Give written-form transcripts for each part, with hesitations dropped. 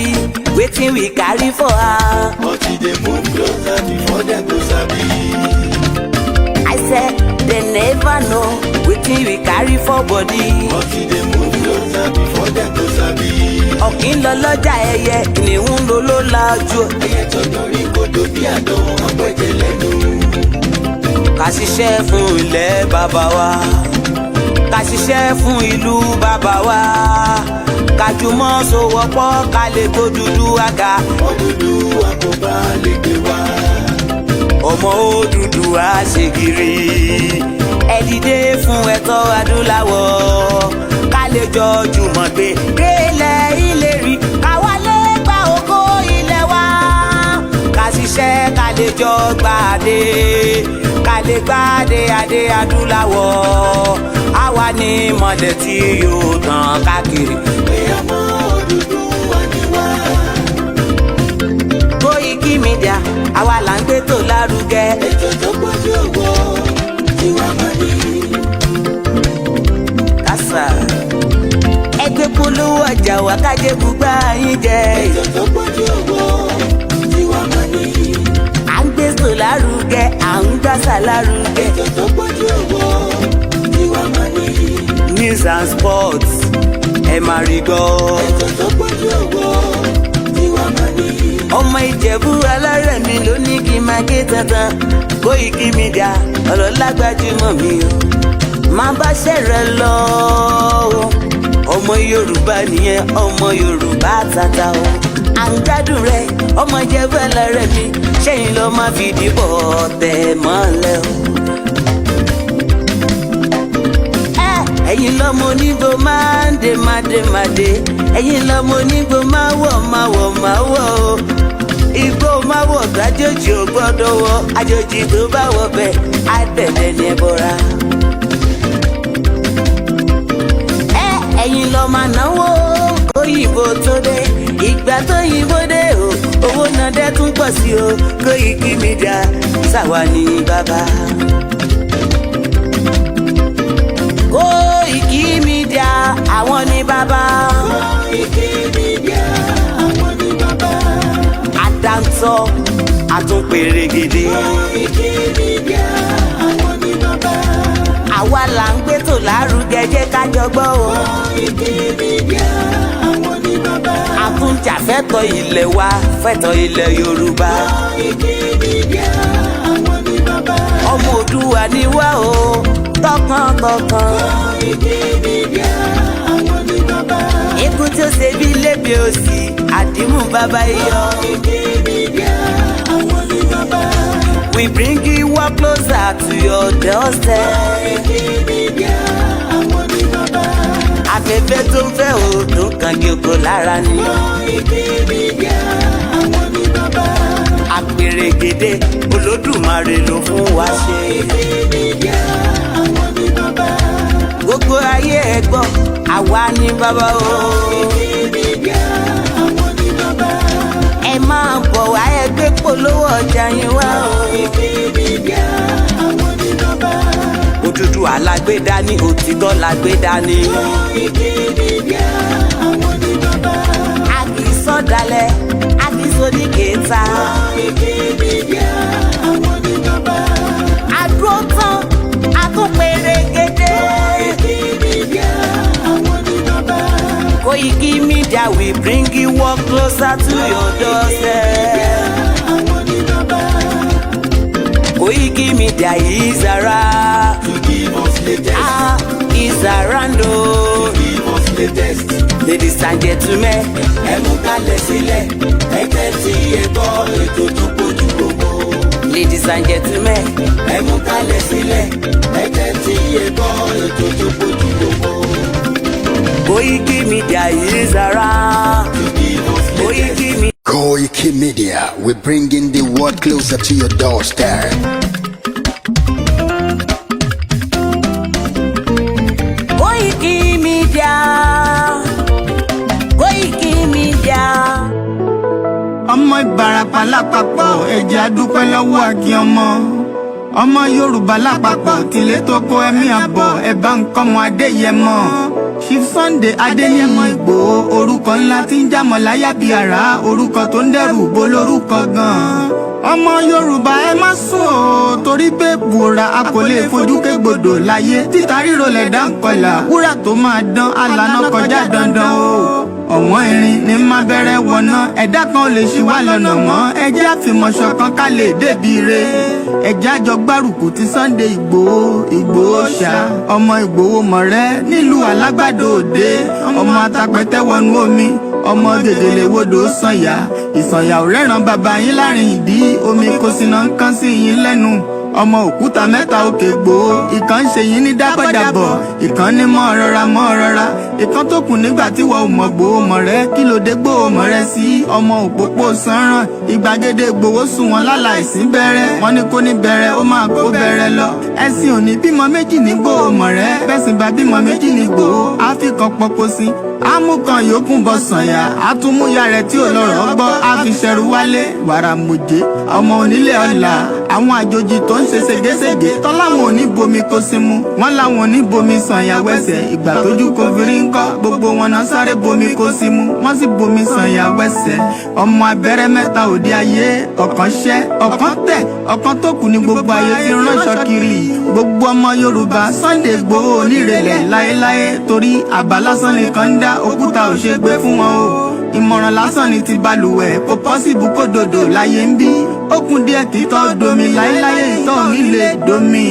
sabi wetin we carry for her. But they move closer before them go sabi. I said they never know wetin we carry for body. But they move closer before them go sabi. Ọ̀kín lọ lọ́jà ẹyẹ kìnìún ló ló lajú. Ẹyẹ tó dorí kodò bí àdó ọgbẹ́jẹ lẹ́nu. Ká ṣiṣẹ́ fún ilẹ̀ bàbá wa, ká ṣiṣẹ́ fún ìlú bàbá wa, ká jùmọ̀ sowọ́pọ̀ ká lè tó dúdú àga. Odùduwà kò bá lè gbé wá. Ọmọ Odùduwà ṣègìrì, ẹ dìde fún ẹ̀tọ́ adúláwọ̀, ká lè jọ jùmọ̀ gbé délẹ̀ ìlérí, ká wálé gba ògo ilẹ̀ wa, ká ṣiṣẹ́ ká lè jọ gbàdé, ká lè gbàdé adé adúláwọ̀, àwa ni mọ̀lẹ̀ tí yóò tàn káàkiri. Ọmọ Odùduwà ni wá. Koiki Media àwa là ń gbé tó lárugẹ. Ètò tó pọ̀jù owó tiwa máa ní. Kásá ẹgbẹ́ polówó ọjà wà kájé bùgbà yín jẹ. Ètò tó pọ̀jù owó tiwa máa ní. À ń gbé tó lárugẹ, à ń gbàsà lárugẹ. Ètò tó pọ̀jù owó tiwa máa ní. News and sports ẹ máa rí gbọ́. Ètò tó pọ̀jù owó tiwa máa ní. Ọmọ Ìjẹ̀bú alárẹ̀mí ló ní kí n máa ké tantan. Koiki Media ọ̀rọ̀ lágbájúmọ̀ mi o, máa bá ṣẹ̀rẹ̀ lọ o. Ọmọ Yorùbá nìyẹn, ọmọ Yorùbá tata o. À ń gbádùn rẹ ọmọ Ìjẹ̀bú alárẹ̀mí, ṣẹ́yìn ló máa fi dìbò tẹ̀ mọ́lẹ̀ o. Ẹ̀yin lọ́mọ onígbò máa ń dé máa dé, ẹ̀yin lọ́mọ onígbò máa wọ̀ o. Igbó máa wọ̀ gbàjòjì ò gbọ́dọ̀ wọ, àjòjì tó bá wọ bẹ́ẹ̀ á tẹ̀lé ní ẹbọra. Ẹ̀yin lọ máa náwó kóyìnbó tó dé, ìgbà tó yìnbó dé o, owó náà dẹ́ tún pọ̀ sí o. Koiki Media ṣàwa ní bàbá. Koiki Media àwọn ní bàbá. Koiki Media àwọn ní bàbá. Àdáńtọ́ àtúnpèrègèdè. Koiki Media àwọn ní bàbá. Àwa là ń gbé tò lárugẹ, jẹ́ ká jọ gbọ́ o. Koiki Media àwọn ní bàbá. Àtúnjà fẹ́tọ̀ ilẹ̀ wa, fẹ́tọ̀ ilẹ̀ Yorùbá. Koiki Media àwọn ní bàbá. Ọmọ Oòduà ni wá o, tọkàntọkàn. Koiki Media àwọn ní bàbá. Ikú tí ó ṣe bí lébi òsì, àdìmú bàbá iyọ̀. Koiki Media àwọn ní bàbá. We bring you up closer to your doorstep. Koiki Media àwọn ní bàbá. Afẹ́fẹ́ tó ń fẹ́ o, tó ń kan kí oko lára ni. Koiki Media àwọn ní bàbá. Àpèrègèdè Olódùmarè ló fún wa ṣe. Koiki Media àwọn ní bàbá. Gbogbo ayé ẹ gbọ́, àwa ní bàbá o. Koiki Media àwọn ní bàbá. Ẹ máa bọ̀ wá ẹgbẹ́ polówó ọjà yín wá o. Koiki Media àwọn ní bàbá. Odùduwà lágbédá ní, òtítọ́ lágbédá ní. Koiki Media àwọn ní bàbá. A kì í sọ̀dálẹ̀, a kì í sóní kẹta. Koiki Media àwọn ní bàbá. Àdúró tán, àtúnpèrègèdè. Koiki Media àwọn ní bàbá. Koiki Media we bring you up closer to your doorstep. Àwọn ní bàbá. Koiki Media is around. To give us latest. Is around o. Give us latest. Ladies and gentlemen, Ẹ mú kalẹ̀ sílẹ̀. Ẹ tẹ́tí ẹ gbọ́ ètò tó kojú gbogbo. ladies and gentlemen, Ẹ mú kalẹ̀ sílẹ̀. Ẹ tẹ́tí ẹ gbọ́ ètò tó kojú gbogbo. Koiki Media is around. To give us latest. Koiki Media. Koiki Media, we're bringing the world closer to your doorstep. Koiki Media. Koiki Media. ọmọ Ìbàràpá lápapọ̀ ẹ̀jẹ̀ adúpẹ́ lọ́wọ́ Akin ọmọ ọmọ Yorùbá lápapọ̀ tìlé tó kó ẹ̀mí àbọ̀ ẹ̀bá nǹkan mọ Adéyẹmọ Chief Sunday Adéyẹmọ Ìgbòho orúkọ ńlá tí ń jámọ̀ láyà bí àrá orúkọ tó ń dẹ́rù bo lórúkọ gan-an ọmọ Yorùbá ẹ má sùn o torí pé bùrà a kò lè fojú kégbodò láyé títa ríro lẹ̀dá ń kọlà wúrà tó máa dán alànà kọjá dandan o ọ̀wọ́n irin ní má bẹ̀rẹ̀ wọ̀nà ẹ̀dá kan ò lè ṣì wá lọ́nà mọ́ ẹjẹ́ àfìmọ̀ṣọ̀kan ká lè débi re ẹjẹ́ àjọ gbárùkù ti Sunday Ìgbòho ṣá ọmọ Ìgbòho mọ̀rẹ́ nílùú Alágbàdo Òde ọmọ atapẹ̀tẹ̀ wọnú omi ọmọ gèdèlè wodò sànyà ìsànyà ò rẹ́ràn bàbá yín láàrin ìdí omi kò síná ń kán sí yín lẹ́nu ọmọ òkúta mẹ́ta òkè Ìgbòho ìkan ń ṣe yín ní dábọ̀dàbọ̀ ìkan ní mọ́ rọra ìkan tó kù nígbà tí wọ́n ò mọ̀ Ìgbòho mọ̀rẹ́ kí ló dé Ìgbòho mọ̀rẹ́ sí ọmọ òpópó sanran ìgbàgede Ìgbòho sùn wọn láláìsí bẹ̀rẹ̀ wọn ní kó ní bẹ̀rẹ̀ ó máa kó bẹ̀rẹ̀ lọ ẹ̀sìn òní bímọ méjì ní Ìgbòho mọ̀rẹ́ bẹ́sìn bá bímọ méjì ní Ìgbòho á fi kan pọpọ sí amúkan yòókù bọ sànyà àtúmúyà rẹ̀ tí ò lọ́rọ̀ gbọ́ á fi ṣẹrù wálé wàrà mòjé ọmọ onílé ọlà àwọn àjòjì tó ń ṣe ségesège tọ́láwọn ò ní bomi kó sí mu wọ́n láwọn ò ní bomi sànyà wẹ́sẹ̀ ìgbà tójú kò fi rí ńkọ́ gbogbo wọn náà sáré bomi kó sí mu wọ́n sì bomi sànyà wẹ́sẹ̀ ọmọ abẹ́rẹ́ mẹ́ta òde ayé ọ̀kan ṣẹ́ ọ̀kan tẹ̀ ọ̀kan tó kù ní gbogbo ayé tí ránṣọ kiri gbogbo ọmọ Yorùbá Sunday Ìgbòho onírèlẹ̀ láéláé torí àbá lásán nìkan ń dá òkúta ò ṣe gbé fún wọn o ìmọ̀ràn lásán ni ti balùwẹ̀ kò pọ́sibú kó dòdò láyé ń bí ó kún díẹ̀ títọ́ domi láéláyé ìtọ́ mi lè domi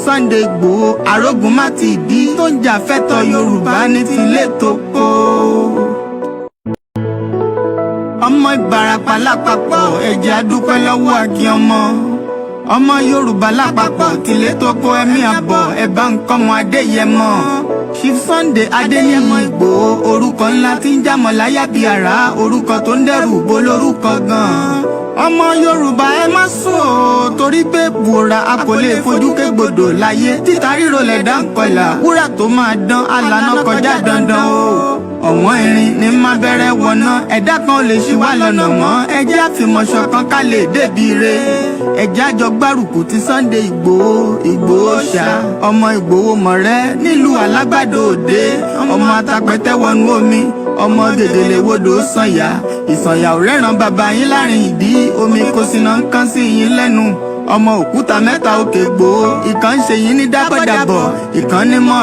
Sunday Ìgbòho arógun má ti dí tó ń jà fẹ́tọ̀ Yorùbá ní tilé tó kó ọmọ Ìbàràpá lápapọ̀ ẹ̀jẹ̀ adúpẹ́ lọ́wọ́ Akin ọmọ Yorùbá lápapọ̀ tìlé tó kó ẹ̀mí àbọ̀ ẹ̀bá nǹkan mọ Adéyẹmọ Chief Sunday Adéyẹmọ Ìgbòho orúkọ ńlá tí ń jámọ̀ láyà bí àrá orúkọ tó ń dẹ́rù bo lórúkọ gan-an ọmọ Yorùbá ẹ má sùn o torí pé bùrà a kò lè fojú kégbodò láyé títa ríro lẹ̀dá ń kọlà wúrà tó máa dán alànà kọjá dandan o ọ̀wọ́n irin ní má bẹ̀rẹ̀ wọ̀nà ẹ̀dá kan ò lè ṣì wá lọ́nà mọ́ ẹjẹ́ àfìmọ̀ṣọ̀kan ká lè débi re ẹjẹ́ àjọ gbárùkù ti Sunday Ìgbòho ṣá ọmọ Ìgbòho mọ̀rẹ́ nílùú Alágbàdo Òde ọmọ atapẹ̀tẹ̀ wọnú omi ọmọ gèdèlè wodò sànyà ìsànyà ò rẹ́ràn bàbá yín láàrin ìdí omi kò síná ń kán sí yín lẹ́nu ọmọ òkúta mẹ́ta òkè Ìgbòho ìkan ń ṣe yín ní dábọ̀dàbọ̀ ìkan ní mọ́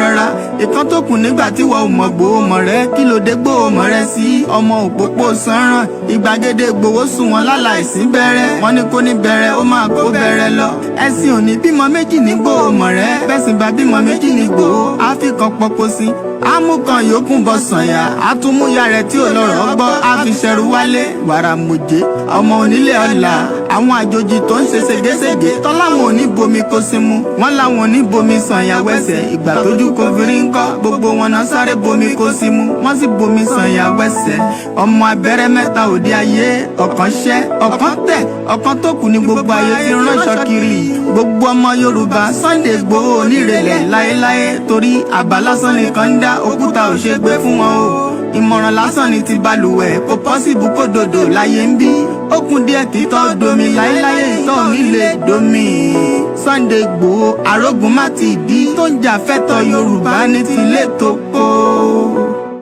rọra ìkan tó kù nígbà tí wọ́n ò mọ̀ Ìgbòho mọ̀rẹ́ kí ló dé Ìgbòho mọ̀rẹ́ sí ọmọ òpópó sanran ìgbàgede Ìgbòho sùn wọn láláìsí bẹ̀rẹ̀ wọn ní kó ní bẹ̀rẹ̀ ó máa kó bẹ̀rẹ̀ lọ ẹ̀sìn òní bímọ méjì ní Ìgbòho mọ̀rẹ́ bẹ́sìn bá bímọ méjì ní Ìgbòho á fi kan pọpọ sí amúkan yòókù bọ sànyà àtúmúyà rẹ̀ tí ò lọ́rọ̀ gbọ́ á fi ṣẹrù wálé wàrà mòjé ọmọ onílé ọlà àwọn àjòjì tó ń ṣe ségesège tọ́láwọn ò ní bomi kó sí mu wọ́n láwọn ò ní bomi sànyà wẹ́sẹ̀ ìgbà tójú kò fi rí ńkọ́ gbogbo wọn náà sáré bomi kó sí mu wọ́n sì bomi sànyà wẹ́sẹ̀ ọmọ abẹ́rẹ́ mẹ́ta òde ayé ọ̀kan ṣẹ́ ọ̀kan tẹ̀ ọ̀kan tó kù ní gbogbo ayé tí ránṣọ kiri gbogbo ọmọ Yorùbá Sunday Ìgbòho onírèlẹ̀ láéláé torí àbá lásán nìkan ń dá òkúta ò ṣe gbé fún wọn o ìmọ̀ràn lásán ni ti balùwẹ̀ kò pọ́sibú kó dòdò láyé ń bí ó kún díẹ̀ títọ́ domi láéláyé ìtọ́ mi lè domi Sunday Ìgbòho arógun má ti dí tó ń jà fẹ́tọ̀ Yorùbá ní tilé tó kó.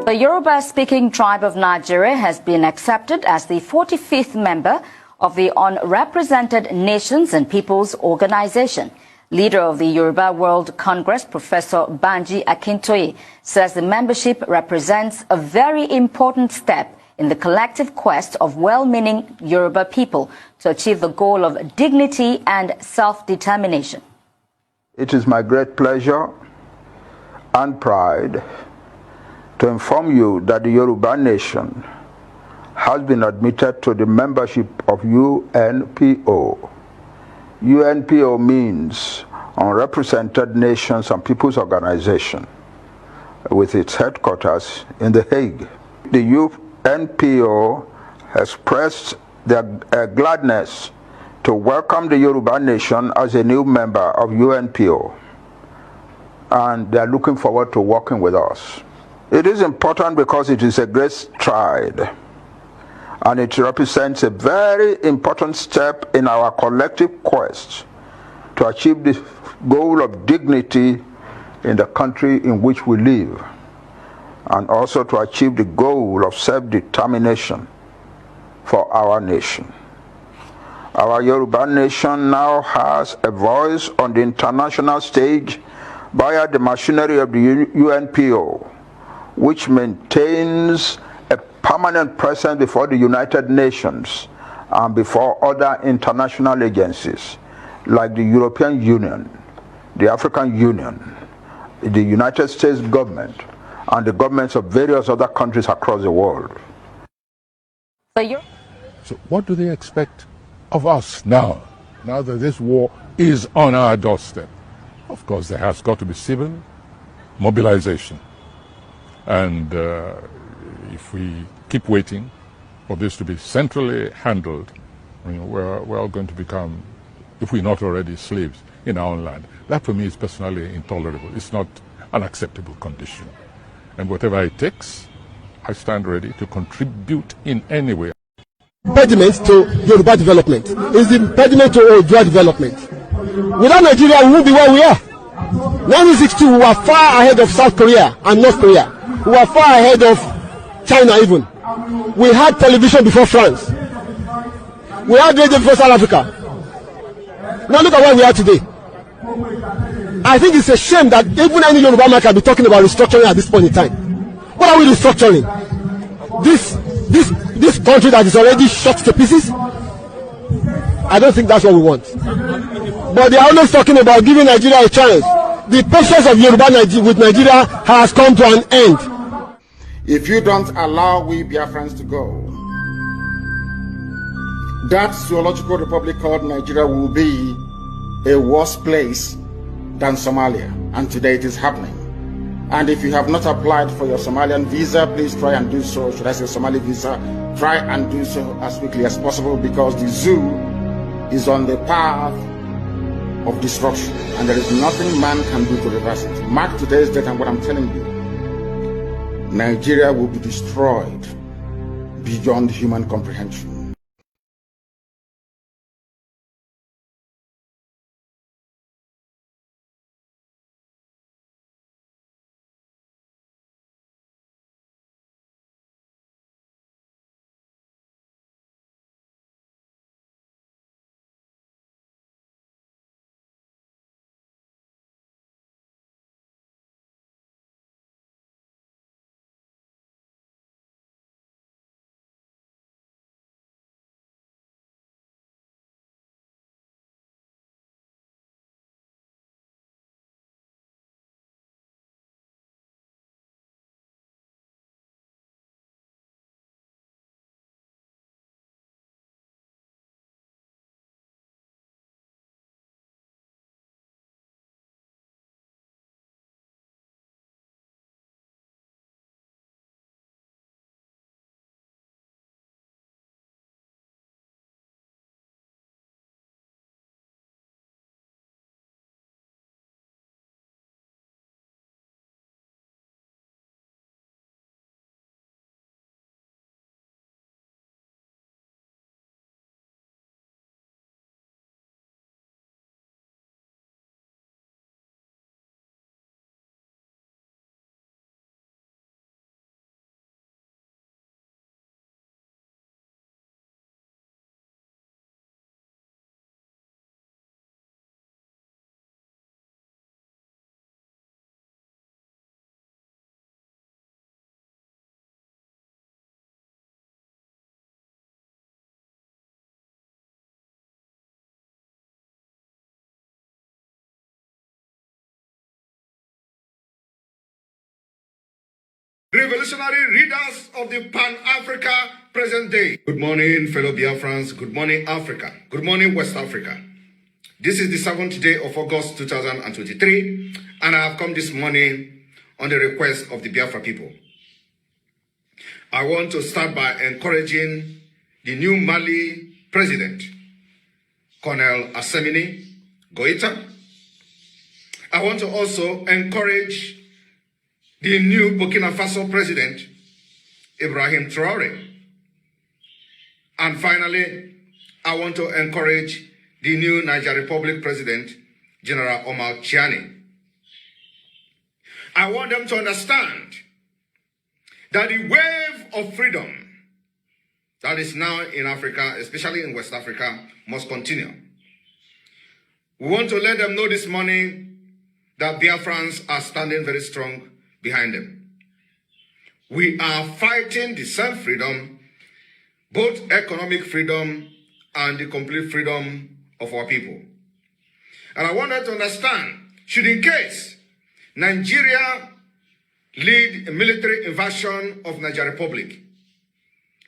The Yoruba-speaking tribe of Nigeria has been accepted as the 45th member of the Unrepresented Nations and Peoples Organization. Leader of the Yoruba World Congress, Professor Banji Akintoye, says the membership represents a very important step in the collective quest of well-meaning Yoruba people to achieve the goal of dignity and self-determination. It is my great pleasure and pride to inform you that the Yoruba nation has been admitted to the membership of UNPO. UNPO means Unrepresented Nations and Peoples Organization, with its headquarters in The Hague. The UNPO expressed their gladness to welcome the Yoruba nation as a new member of UNPO, and they are looking forward to working with us. It is important because it is a great stride, and it represents a very important step in our collective quest to achieve the goal of dignity in the country in which we live, and also to achieve the goal of self-determination for our nation. Our Yoruba nation now has a voice on the international stage via the machinery of the UNPO, which maintains a permanent presence before the United Nations and before other international agencies like the European Union, the African Union, the United States government, and the governments of various other countries across the world. So what do they expect of us now that this war is on our doorstep? Of course, there has got to be civil mobilization. And if we keep waiting for this to be centrally handled, we're all going to become, if we're not already, slaves in our own land. That for me is personally intolerable. It's not an acceptable condition. And whatever it takes, I stand ready to contribute in any way. Impediment to Yoruba development is the impediment to Odua development. Without Nigeria, we won't be where we are. 1962, we were far ahead of South Korea and North Korea. We were far ahead of China even. We had television before France. We had radio before South Africa. Now look at where we are today. I think it's a shame that even any Yoruba man can be talking about restructuring at this point in time. What are we restructuring? This country that is already shot to pieces? I don't think that's what we want. But they are always talking about giving Nigeria a chance. The patience of Yoruba with Nigeria has come to an end. If you don't allow we Biafrans to go, that zoological republic called Nigeria will be a worse place than Somalia. And today it is happening. And if you have not applied for your Somalian visa, please try and do so. Should I say Somali visa? Try and do so as quickly as possible, because the zoo is on the path of destruction. And there is nothing man can do to reverse it. Mark today's date and what I'm telling you. Nigeria will be destroyed beyond human comprehension. Revolutionary readers of the Pan-Africa present day. Good morning, fellow Biafrans. Good morning, Africa. Good morning, West Africa. This is the 7th day of August 2023, and I have come this morning on the request of the Biafra people. I want to start by encouraging the new Mali president, Colonel Assemini Goïta. I want to also encourage the new Burkina Faso president, Ibrahim Traoré. And finally, I want to encourage the new Niger Republic president, General Omar Chiani. I want them to understand that the wave of freedom that is now in Africa, especially in West Africa, must continue. We want to let them know this morning that Biafrans are standing very strong behind them. We are fighting the same freedom, both economic freedom and the complete freedom of our people. And I want them to understand, should in case Nigeria lead a military invasion of Nigeria Republic,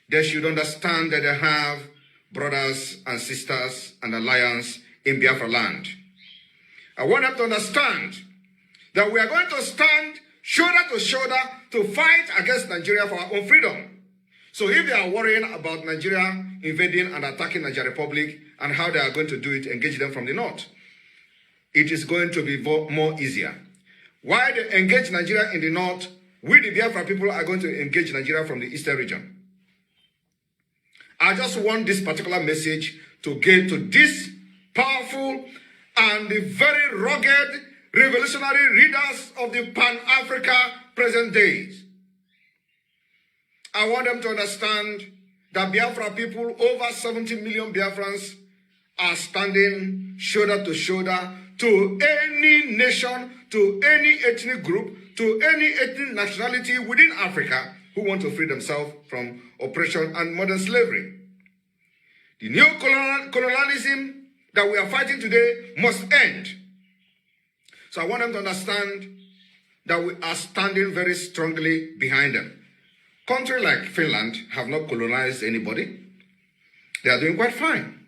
they should understand that they have brothers and sisters and alliance in Biafra land. I want them to understand that we are going to stand shoulder to shoulder to fight against Nigeria for our own freedom. So if they are worrying about Nigeria invading and attacking Nigeria Republic and how they are going to do it, engage them from the north, it is going to be more easier. While they engage Nigeria in the north, we the Biafra people are going to engage Nigeria from the eastern region. I just want this particular message to get to this powerful and the very rugged revolutionary leaders of the Pan-Africa present days. I want them to understand that Biafra people, over 70 million Biafrans, are standing shoulder to shoulder to any nation, to any ethnic group, to any ethnic nationality within Africa who want to free themselves from oppression and modern slavery. The new colonialism that we are fighting today must end. So I want them to understand that we are standing very strongly behind them. Countries like Finland have not colonized anybody. They are doing quite fine.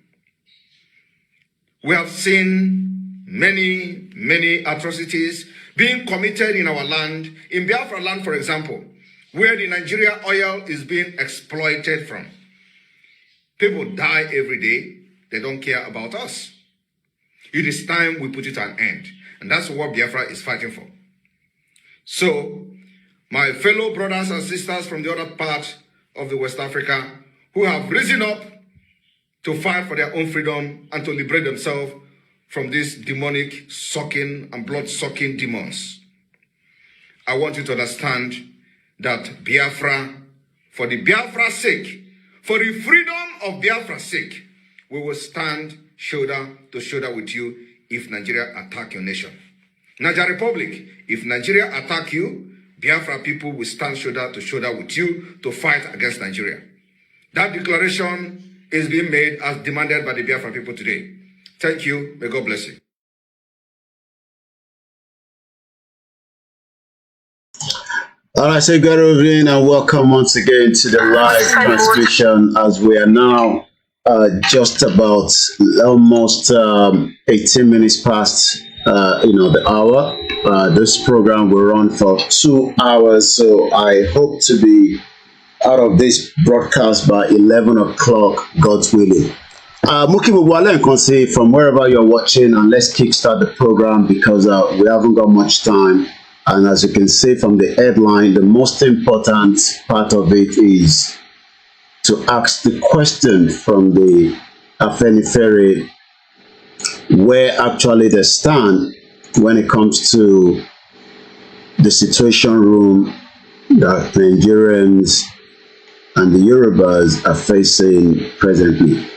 We have seen many atrocities being committed in our land, in Biafra land, for example, where the Nigeria oil is being exploited from. People die every day. They don't care about us. It is time we put it an end. And that's what Biafra is fighting for. So, my fellow brothers and sisters from the other part of the West Africa who have risen up to fight for their own freedom and to liberate themselves from these demonic sucking and blood-sucking demons, I want you to understand that Biafra, for the Biafra's sake, for the freedom of Biafra's sake, we will stand shoulder to shoulder with you if Nigeria attack your nation. Nigeria Republic, if Nigeria attack you, Biafra people will stand shoulder to shoulder with you to fight against Nigeria. That declaration is being made as demanded by the Biafra people today. Thank you. May God bless you. All right, so good evening and welcome once again to the live transmission as we are now just about almost 18 minutes past the hour. This program will run for 2 hours, so I hope to be out of this broadcast by 11 o'clock, God willing. Muki Wale and Konse from wherever you're watching, and let's kickstart the program because we haven't got much time. And as you can see from the headline, the most important part of it is to ask the question from the Afenifere where actually they stand when it comes to the situation room that Nigerians and the Yorubas are facing presently.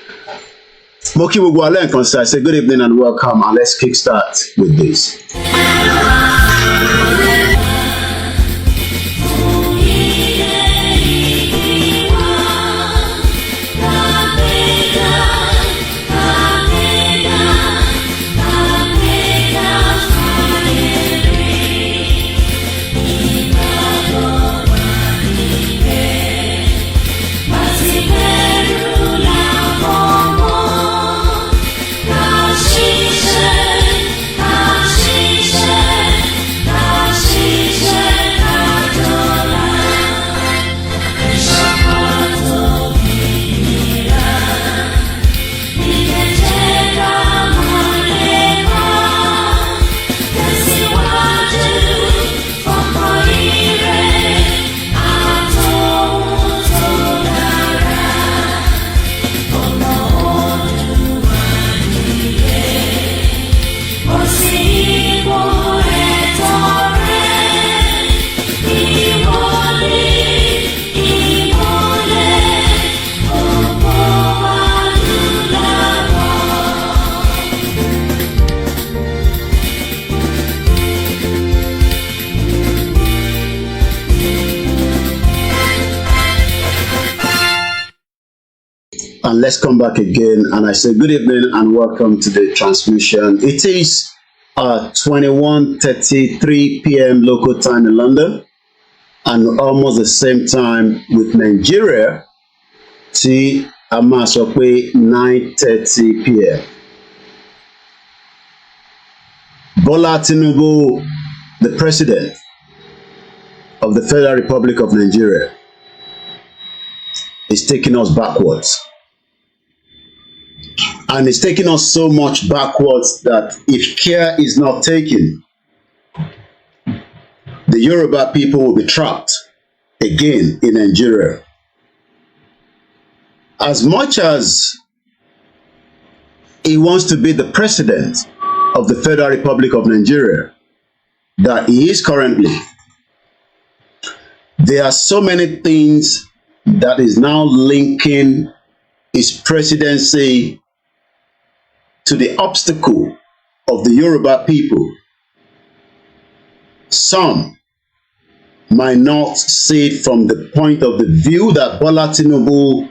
Moki Wugwale and Konse, I say good evening and welcome, and let's kickstart with this. She and let's come back again. And I say good evening and welcome to the transmission. It is 21:33 p.m. local time in London, and almost the same time with Nigeria. Tí a máa sọ pé 9:30 p.m. Bola Tinubu, the president of the Federal Republic of Nigeria, is taking us backwards. And it's taking us so much backwards that if care is not taken, the Yoruba people will be trapped again in Nigeria. As much as he wants to be the president of the Federal Republic of Nigeria, that he is currently, there are so many things that is now linking his presidency to the obstacle of the Yoruba people. Some might not see it from the point of the view that Bola Tinubu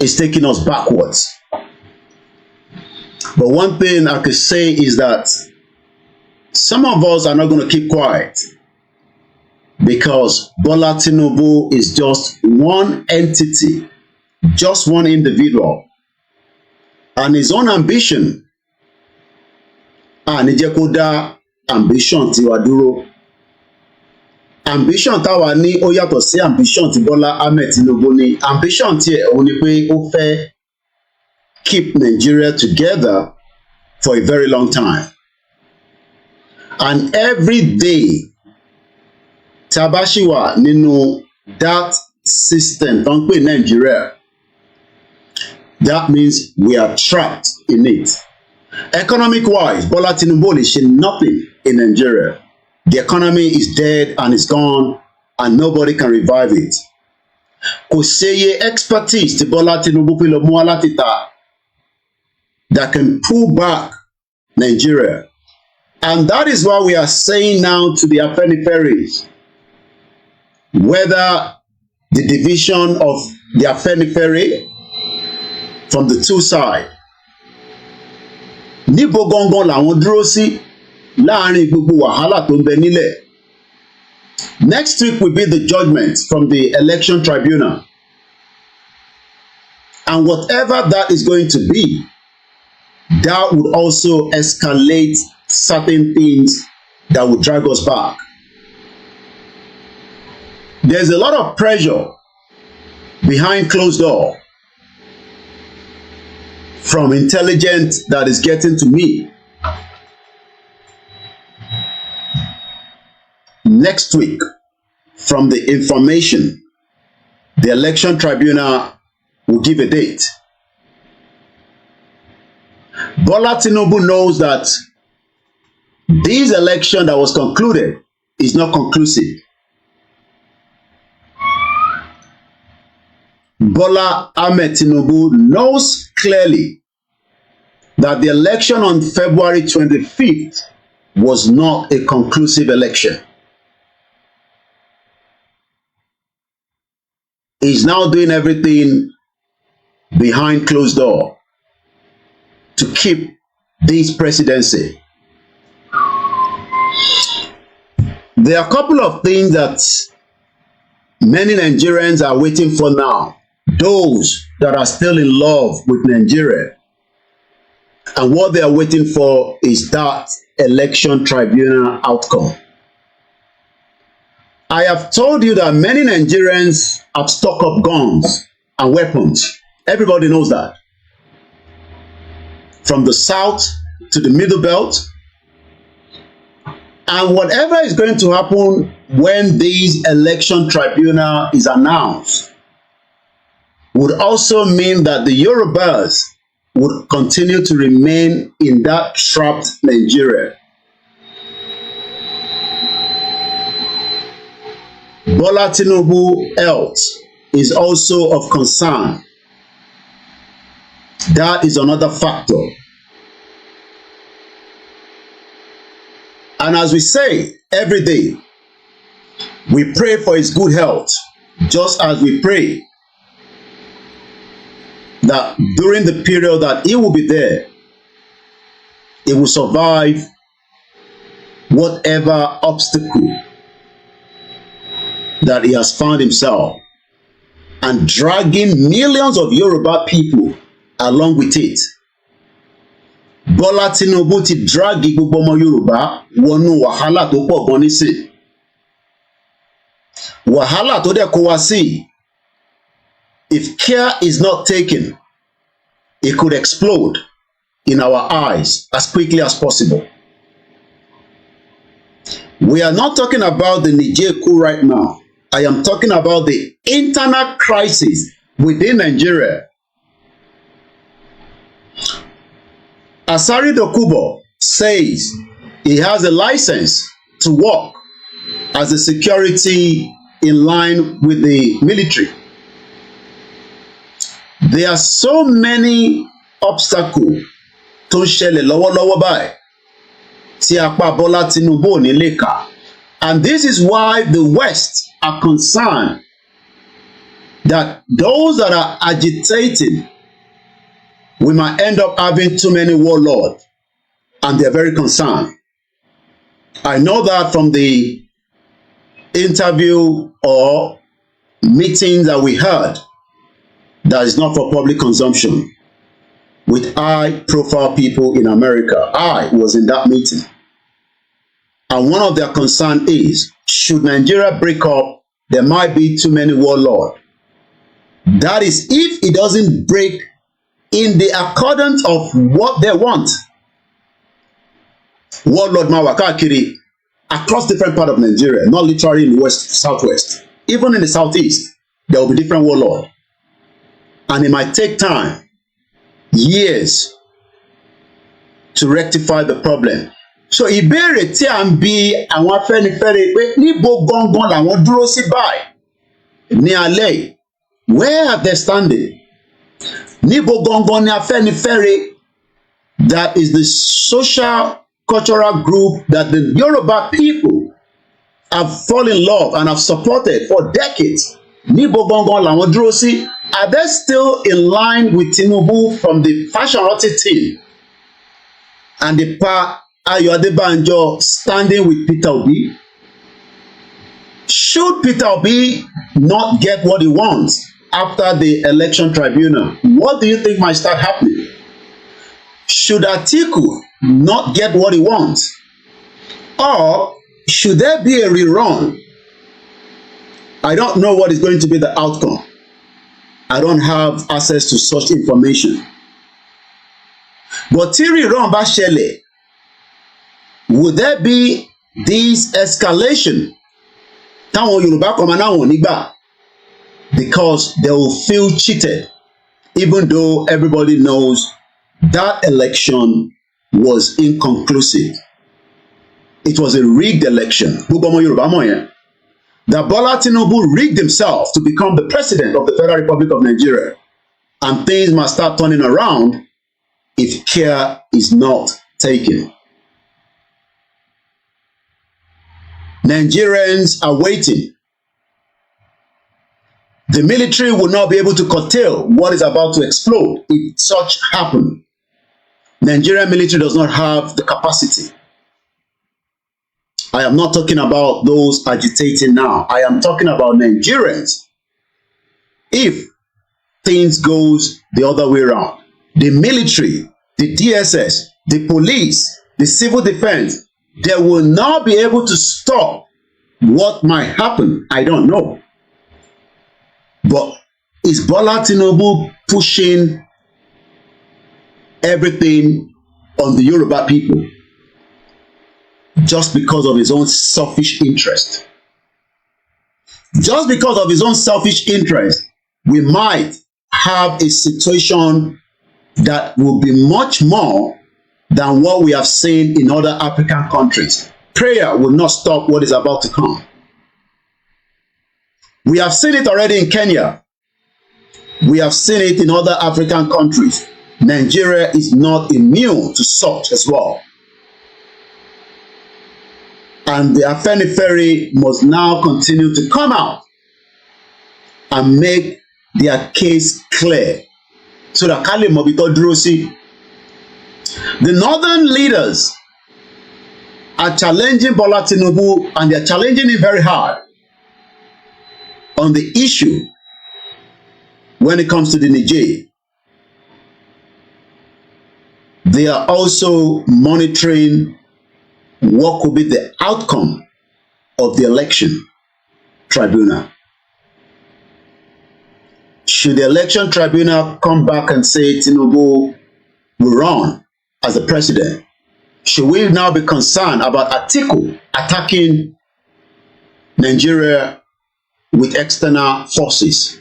is taking us backwards. But one thing I could say is that some of us are not going to keep quiet, because Bola Tinubu is just one entity, just one individual, and his own ambition. And Ijekoda ambition tiwa dúró. Ambition táwa ní ó yàtọ̀ sí ambition tí Bola Ahmed Tinubu ní. Ambition tiẹ̀ òun ni pé ó fẹ́ keep Nigeria together for a very long time. And every day Tabashiwa nínú that system tó ń pè Nigeria, that means we are trapped in it. Economic wise, Bola Tinubu lè ṣe nothing in Nigeria. The economy is dead and it's gone, and nobody can revive it. Kò séye expertise tí Bola Tinubu fi lọ mú wá láti ta that can pull back Nigeria. And that is why we are saying now to the Afenifere, whether the division of the Afenifere from the two sides, níbo gangan làwọn dúró sí láàrin gbogbo wàhálà tó ń bẹ nílẹ̀. Next week will be the judgment from the election tribunal, and whatever that is going to be, that would also escalate certain things that would drag us back. There's a lot of pressure behind closed door from intelligence that is getting to me. Next week, from the information, the election tribunal will give a date. Bola Tinubu knows that this election that was concluded is not conclusive. Bola Ahmed Tinubu knows clearly that the election on February 25th was not a conclusive election. He's now doing everything behind closed door to keep this presidency. There are a couple of things that many Nigerians are waiting for now. Those that are still in love with Nigeria. And what they are waiting for is that election tribunal outcome. I have told you that many Nigerians have stocked up guns and weapons. Everybody knows that. From the south to the middle belt. And whatever is going to happen when this election tribunal is announced would also mean that the Yorubas would continue to remain in that trapped Nigeria. Bola Tinubu health is also of concern. That is another factor. And as we say every day, we pray for his good health, just as we pray that during the period that he will be there, he will survive whatever obstacle that he has found himself, and dragging millions of Yoruba people along with it. Bola Tinubu ti drag gbogbo ọmọ Yorùbá wọnú wàhálà tó pọ̀ gan nísìn. Wàhálà tó dẹ̀ kó wá sí, if care is not taken, it could explode in our eyes as quickly as possible. We are not talking about the Niger coup right now. I am talking about the internal crisis within Nigeria. Asari Dokubo says he has a license to work as a security in line with the military. There are so many obstacles tó ń ṣẹlẹ̀ lọ́wọ́lọ́wọ́ báyìí tí apá Bola Tinubu ò ní lè kà. And this is why the West are concerned that those that are agitating, we might end up having too many warlords, and they're very concerned. I know that from the interview or meetings that we heard that is not for public consumption with high-profile people in America. I was in that meeting. And one of their concerns is, should Nigeria break up, there might be too many warlords. That is, if it doesn't break in the accordance of what they want. Warlord máa wà káàkiri across different parts of Nigeria, not literally in the west, southwest. Even in the southeast, there will be different warlords. And it might take time, years, to rectify the problem. So ìbéèrè tí à ń bi àwọn Afẹ́nifẹ́re pé níbo gangan làwọn dúró sí báyìí ní alẹ́ yìí, where are they standing? Níbo gangan ni Afẹ́nifẹ́re, that is the social cultural group that the Yoruba people have fallen in love and have supported for decades. Níbo gangan làwọn dúró sí? Are they still in line with Tinubu from the Fashion-Roti team and the Ayo Adebanjo standing with Peter Obi? Should Peter Obi not get what he wants after the election tribunal, what do you think might start happening? Should Atiku not get what he wants? Or should there be a rerun? I don't know what is going to be the outcome. I don't have access to such information. But tí rerun bá ṣẹlẹ̀, would there be this escalation táwọn Yorùbá kan máa náwọn nígbà, because they will feel cheated, even though everybody knows that election was inconclusive. It was a rigged election. Gbogbo ọmọ Yorùbá mọ̀ yẹn. That Bola Tinubu rigged himself to become the president of the Federal Republic of Nigeria, and things must start turning around if care is not taken. Nigerians are waiting. The military will not be able to curtail what is about to explode if such happen. Nigerian military does not have the capacity. I am not talking about those agitating now. I am talking about Nigerians. If things goes the other way around, the military, the DSS, the police, the civil defense, they will not be able to stop what might happen. I don't know. But is Bola Tinubu pushing everything on the Yoruba people just because of his own selfish interest? Just because of his own selfish interest, we might have a situation that will be much more than what we have seen in other African countries. Prayer will not stop what is about to come. We have seen it already in Kenya. We have seen it in other African countries. Nigeria is not immune to such as well. And the Afenifere must now continue to come out and make their case clear so that ká lè mọ ibi tó dúró sí. The northern leaders are challenging Bola Tinubu, and they are challenging him very hard on the issue when it comes to the Niger. They are also monitoring what could be the outcome of the election tribunal. Should the election tribunal come back and say Tinubu will run as the president, should we now be concerned about Atiku attacking Nigeria with external forces?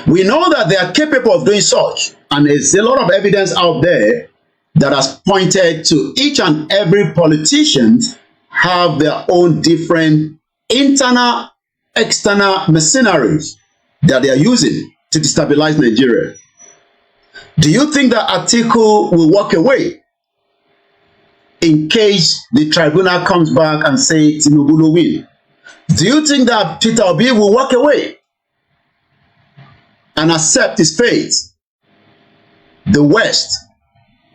We know that they are capable of doing such, and there's a lot of evidence out there that has pointed to each and every politician have their own different internal, external mercenaries that they are using to destabilize Nigeria. Do you think that Atiku will walk away in case the tribunal comes back and say Tinubu will win? Do you think that Peter Obi will walk away and accept his fate? The West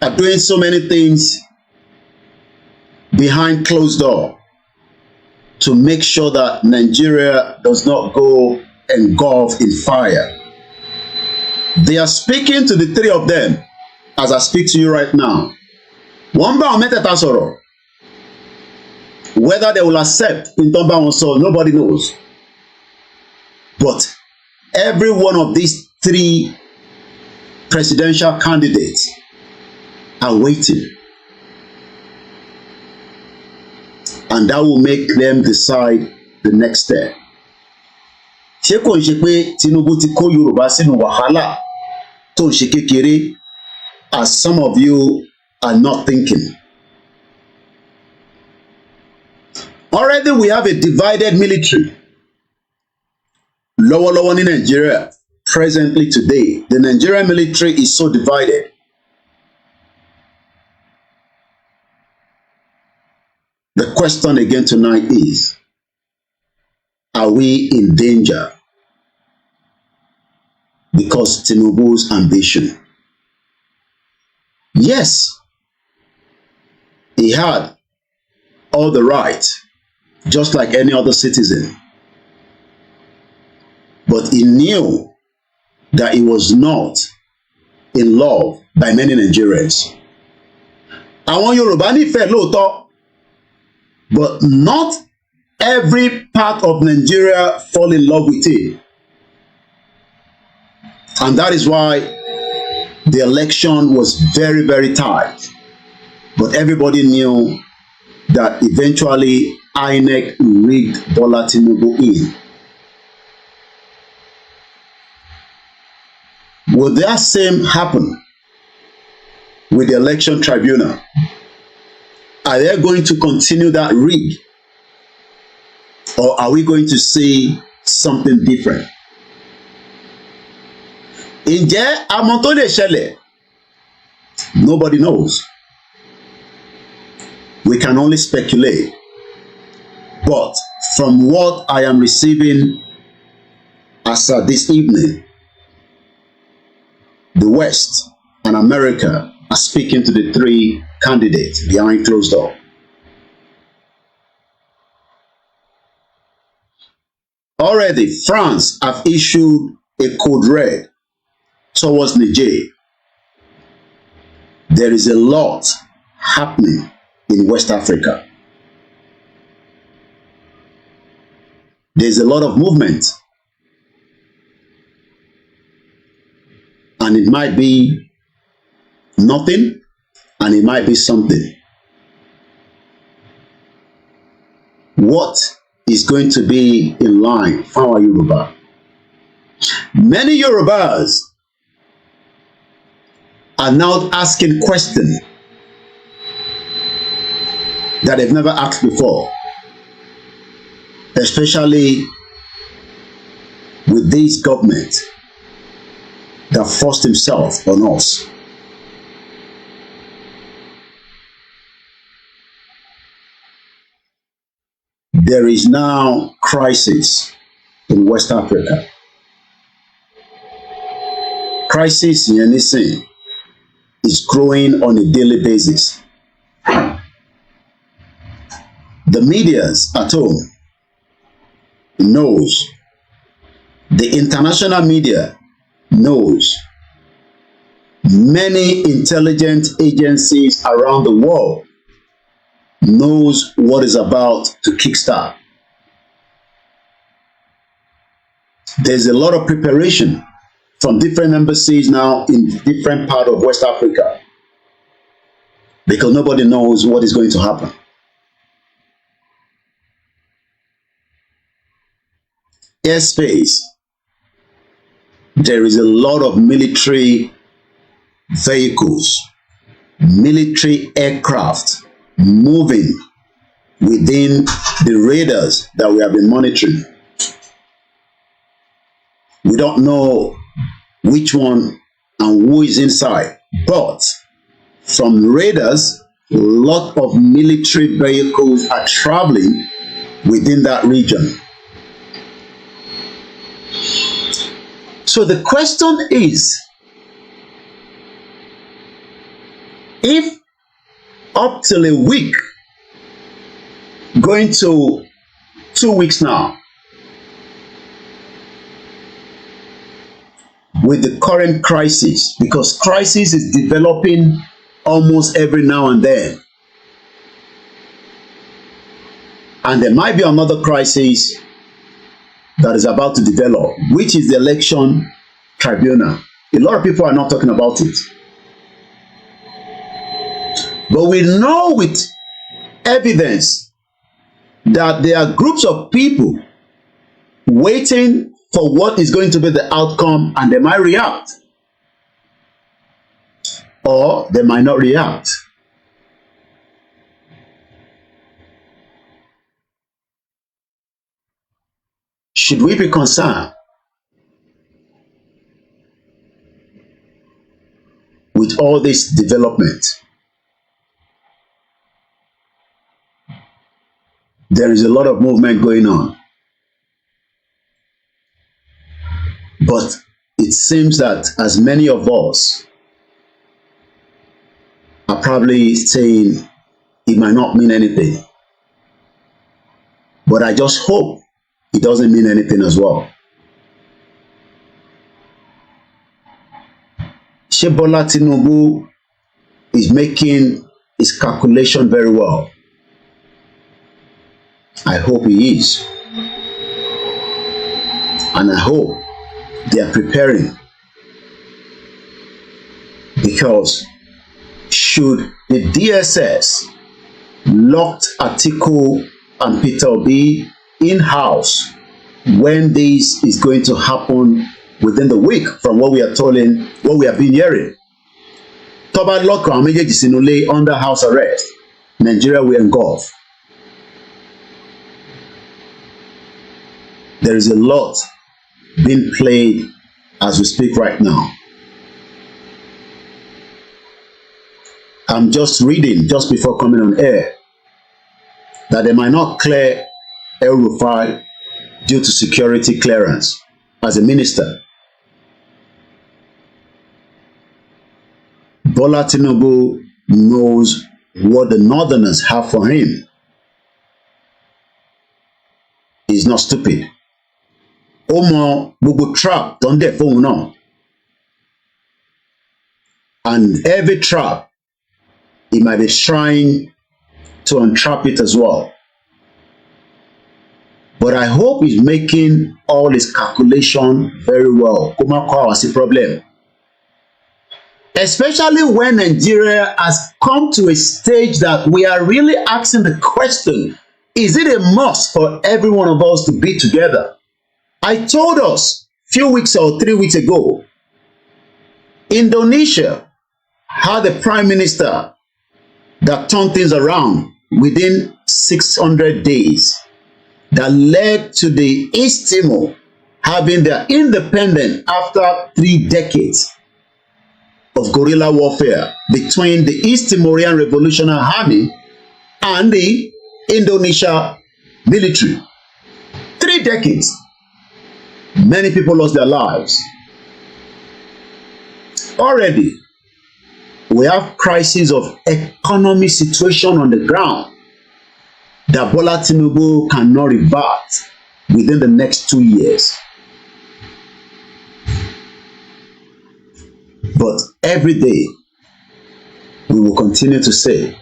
are doing so many things behind closed door to make sure that Nigeria does not go engulfed in fire. They are speaking to the three of them as I speak to you right now. Wọ́n bá wọn mẹ́tẹ̀ẹ̀ta sọ̀rọ̀. Whether they will accept in tó bá wọn sọ, nobody knows. But every one of these three presidential candidates are waiting. And that will make them decide the next step. Ṣé kò ń ṣe pé Tinubu ti kó Yorùbá sínú wàhálà tó ń ṣe kékeré, as some of you are not thinking? Already we have a divided military. Lọ́wọ́lọ́wọ́ ní Nigeria, presently today, the Nigerian military is so divided. The question again tonight is, are we in danger because Tinubu's ambition? Yes, he had all the right, just like any other citizen. But he knew that he was not in love by many Nigerians. Àwọn Yorùbá nífẹ̀ẹ́ lóòótọ́, but not every part of Nigeria fall in love with him. And that is why the election was very, very tight. But everybody knew that eventually INEC rigged Bola Tinubu in. Will that same happen with the election tribunal? Are they going to continue that rig? Or are we going to see something different? Ǹjẹ́ àmọ́ tó lè ṣẹlẹ̀? Nobody knows. We can only speculate. But from what I am receiving as of this evening, the West and America are speaking to the three candidates behind closed door. Already, France have issued a code red towards Niger. There is a lot happening in West Africa. There's a lot of movement. And it might be nothing, and it might be something. What is going to be in line for our Yoruba? Many Yorubas are now asking questions that they've never asked before, especially with this government that forced himself on us. There is now crisis in West Africa. crisis in anything is growing on a daily basis. The medias at home knows. The international media knows. Many intelligence agencies around the world knows what is about to kickstart. There's a lot of preparation from different embassies now in different parts of West Africa because nobody knows what is going to happen. Airspace, there is a lot of military vehicles, military aircraft moving within the radars that we have been monitoring. We don't know which one and who is inside, but from radars, a lot of military vehicles are traveling within that region. So the question is, if up till a week, going to 2 weeks now, with the current crisis, because crisis is developing almost every now and then, and there might be another crisis that is about to develop, which is the election tribunal. A lot of people are not talking about it. But we know with evidence that there are groups of people waiting for what is going to be the outcome, and they might react. Or they might not react. Should we be concerned with all this development? There is a lot of movement going on. But it seems that as many of us are probably saying it might not mean anything. But I just hope it doesn't mean anything as well. Bola Tinubu is making his calculation very well. I hope he is. And I hope they are preparing. Because should the DSS locked Atiku and Peter Obi in-house when this is going to happen within the week, from what we are told, what we have been hearing? Toba lock àwọn méjèèjì sínú ilé under house arrest. Nigeria will engulf. There is a lot being played as we speak right now. I'm just reading just before coming on air that they might not clear El Rufai due to security clearance as a minister. Bola Tinubu knows what the Northerners have for him. He's not stupid. Omo gbogbo trap don dey fóun náà. And every trap, he might be trying to untrap it as well. But I hope he's making all his calculation very well. Kó má kó àwa sí problem. Especially when Nigeria has come to a stage that we are really asking the question, is it a must for every one of us to be together? I told us a few weeks or 3 weeks ago, Indonesia had a prime minister that turned things around within 600 days, that led to the East Timor having their independence after 3 decades of guerrilla warfare between the East Timorian Revolutionary Army and the Indonesia military. 3 decades. Many people lost their lives. already we have crisis of economy situation on the ground that Bola Tinubu cannot revert within the next 2 years. But every day, we will continue to say,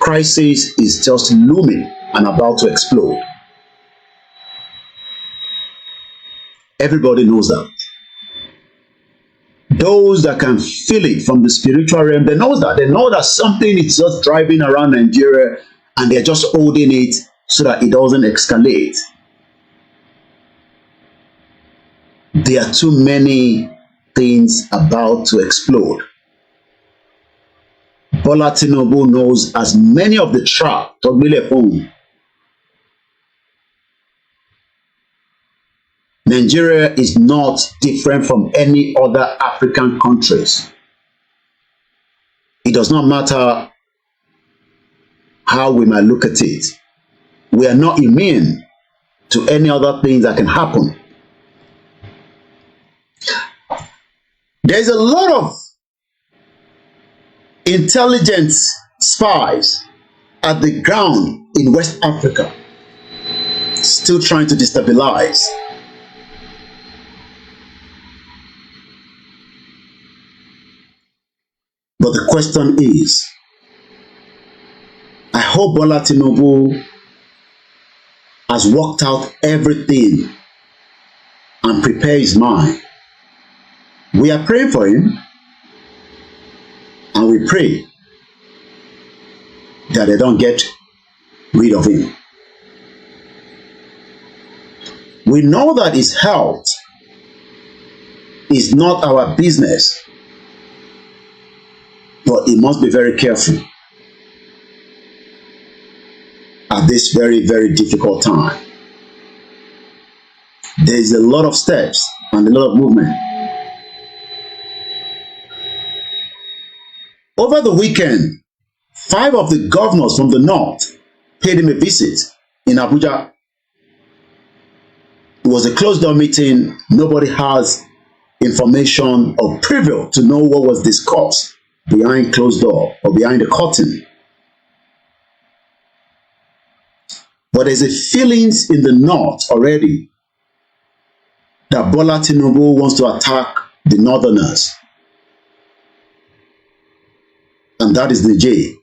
crisis is just looming and about to explode. Everybody knows that. Those that can feel it from the spiritual realm, they know that. They know that something is just driving around Nigeria and they're just holding it so that it doesn't escalate. There are too many things about to explode. Bola Tinubu knows as many of the trap Togbile Phone. Nigeria is not different from any other African countries. It does not matter how we might look at it. We are not immune to any other things that can happen. There's a lot of intelligence spies at the ground in West Africa, still trying to destabilize. But the question is, I hope Bola Tinubu has worked out everything and prepared his mind. We are praying for him, and we pray that they don't get rid of him. We know that his health is not our business, but he must be very careful at this very, very difficult time. There is a lot of steps and a lot of movement. Over the weekend, 5 of the governors from the north paid him a visit in Abuja. It was a closed-door meeting. Nobody has information or preview to know what was discussed behind closed door or behind the curtain. But there's a feelings in the north already that Bola Tinubu wants to attack the northerners. And that is Niger.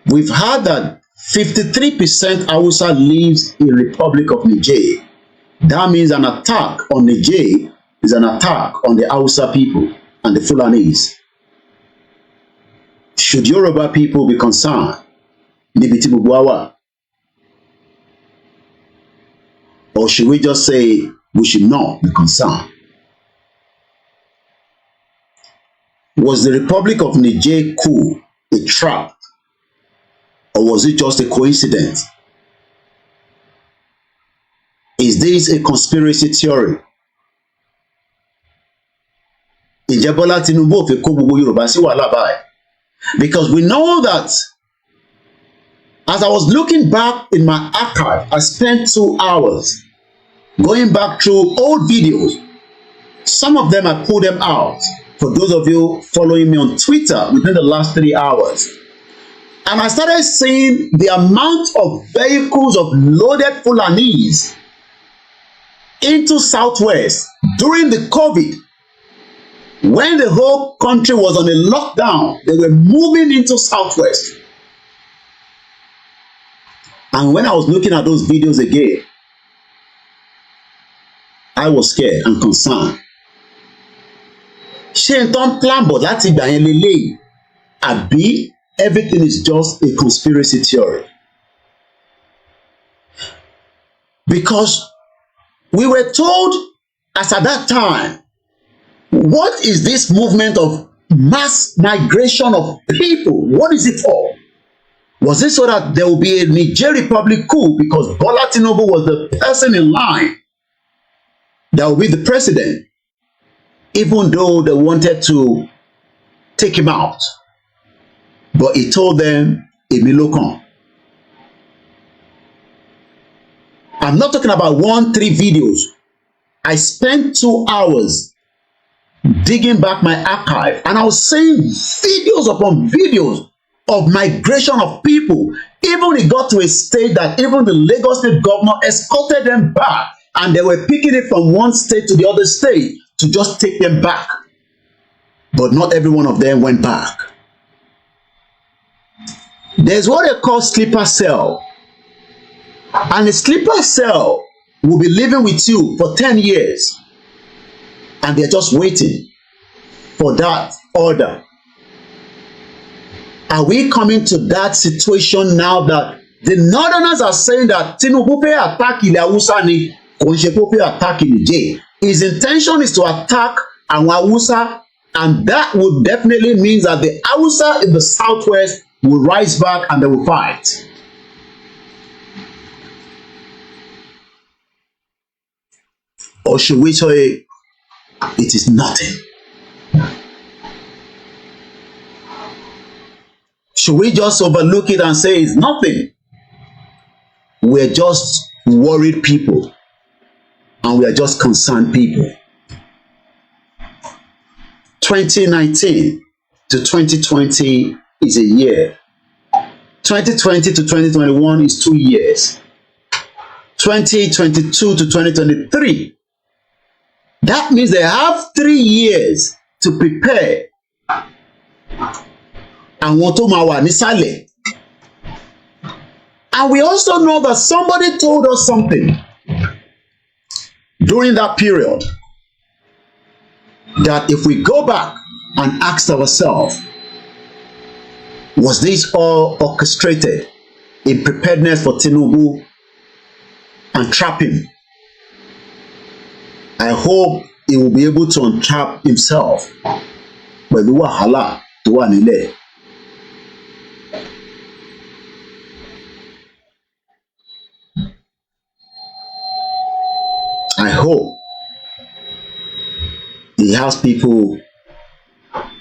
We've heard that 53% Hausa lives in Republic of Niger. That means an attack on Niger is an attack on the Hausa people and the Fulanis. Should Yoruba people be concerned? Nibiti Bugwawa? Or should we just say we should not be concerned? Was the Republic of Niger coup a trap? Or was it just a coincidence? Is this a conspiracy theory? Ǹjẹ́ Bola Tinubu fẹ́ kó gbogbo Yorùbá sí wàhálà báyìí? Because we know that as I was looking back in my archive, I spent 2 hours going back through old videos. Some of them I pulled them out. For those of you following me on Twitter within the last 3 hours. And I started seeing the amount of vehicles of loaded Fulanis into Southwest during the COVID. When the whole country was on a lockdown, they were moving into Southwest. And when I was looking at those videos again, I was scared and concerned. Ṣé n tán plan bọ̀ láti ìgbà yẹn lélẹ́yìí? Àbí everything is just a conspiracy theory? Because we were told as at that time, what is this movement of mass migration of people? What is it for? Was it so that there will be a Niger Republic coup because Bola Tinubu was the person in line that will be the president, even though they wanted to take him out? But he told them, Èmi ló kàn. I'm not talking about 1-3 videos. I spent 2 hours digging back my archive, and I was seeing videos upon videos of migration of people. Even it got to a stage that even the Lagos State governor escorted them back, and they were picking it from one state to the other state to just take them back. But not every one of them went back. There's what they call sleeper cell. And a sleeper cell will be living with you for 10 years. And they're just waiting for that order. Are we coming to that situation now that the Northerners are saying that Tinubu pay attack Ilẹ̀ Hausa ni kò ń ṣe pé pay attack Niger? His intention is to attack àwọn Hausa, and that would definitely mean that the Hausa in the southwest will rise back and they will fight. Or should we say it is nothing? Should we just overlook it and say it's nothing? We're just worried people, and we are just concerned people. 2019 to 2020 is a year. 2020 to 2021 is 2 years. 2022 to 2023. That means they have 3 years to prepare. And wọ́n tó máa wà nísàlẹ̀. And we also know that somebody told us something during that period, that if we go back and ask ourselves, was this all orchestrated in preparedness for Tinubu and trap him? I hope he will be able to untrap himself pẹ̀lú wàhálà tó wà nílẹ̀. I hope he has people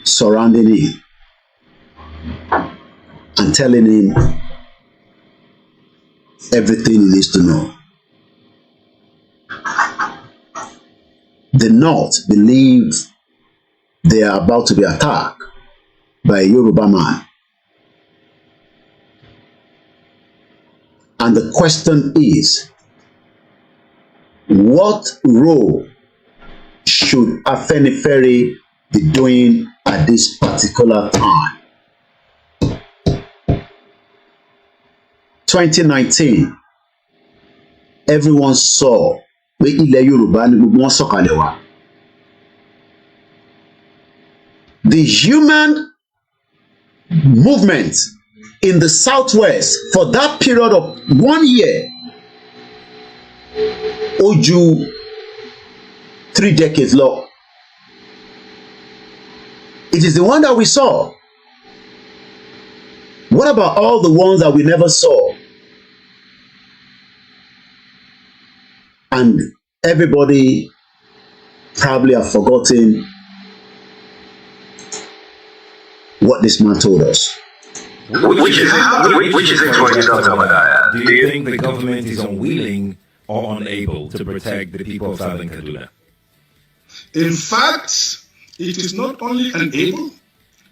surrounding him and telling him everything he needs to know. The North believe they are about to be attacked by a Yoruba man. And the question is, what role should Afenifere be doing at this particular time? 2019, everyone saw pé ilẹ̀ Yorùbá ni gbogbo wọn sọ̀kalẹ̀ wá. The human movement in the southwest for that period of 1 year ó ju 3 decades lọ. It is the one that we saw. What about all the ones that we never saw? And everybody probably have forgotten what this man told us. Which is it for yourself, Obadiah? Do you think the government is unwilling or unable to protect the people of Southern Kaduna? In fact, it is not only unable,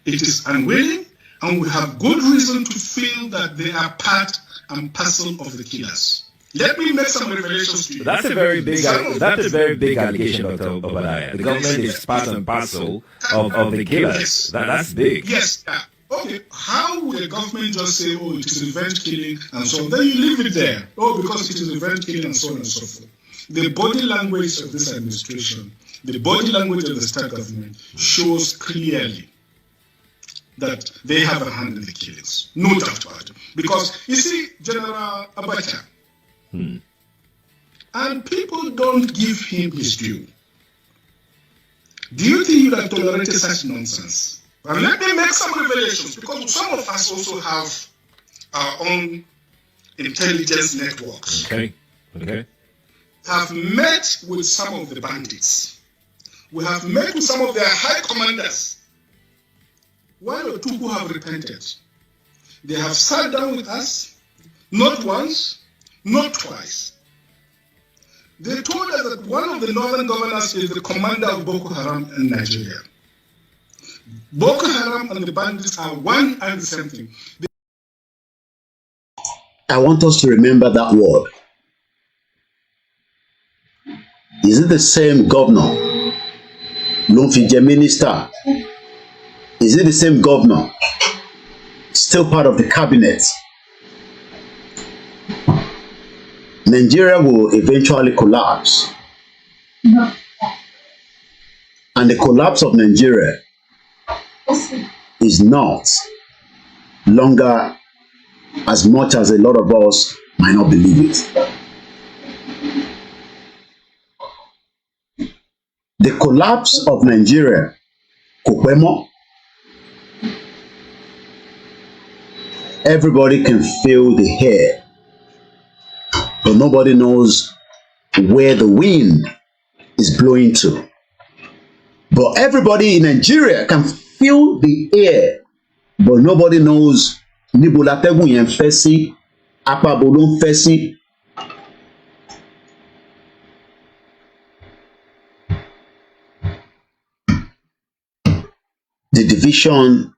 it is unwilling, and we have good reason to feel that they are part and parcel of the killers. Let me make some revelations to you. That's a very big allegation, Dr. Obadiah. The government is part and parcel of the killers. Yes. That's big. Yes. Okay, how would the government just say, oh, it is revenge killing and so on? Then you leave it there. Oh, because it is revenge killing and so on and so forth. The body language of this administration, the body language of the state government shows clearly that they have a hand in the killings. No doubt about it. Because, you see, General Abacha, and people don't give him his due. Do you think you have tolerated such nonsense? And let me make some revelations, because some of us also have our own intelligence networks. Okay. Have met with some of the bandits. We have met with some of their high commanders. One or two who have repented. They have sat down with us, not once, not twice. They told us that one of the northern governors is the commander of Boko Haram in Nigeria. Boko Haram and the bandits are one and the same thing. I want us to remember that word. Is it the same governor? Lumfije minister? Is it the same governor? Still part of the cabinet? Nigeria will eventually collapse. No. And the collapse of Nigeria is not longer as much as a lot of us might not believe it. The collapse of Nigeria, Kopemo, everybody can feel the air, but nobody knows where the wind is blowing to. But everybody in Nigeria can feel the air, but nobody knows níbo látẹ́gùn yẹn fẹ́ sí, apá bo ló ń fẹ́ sí. The division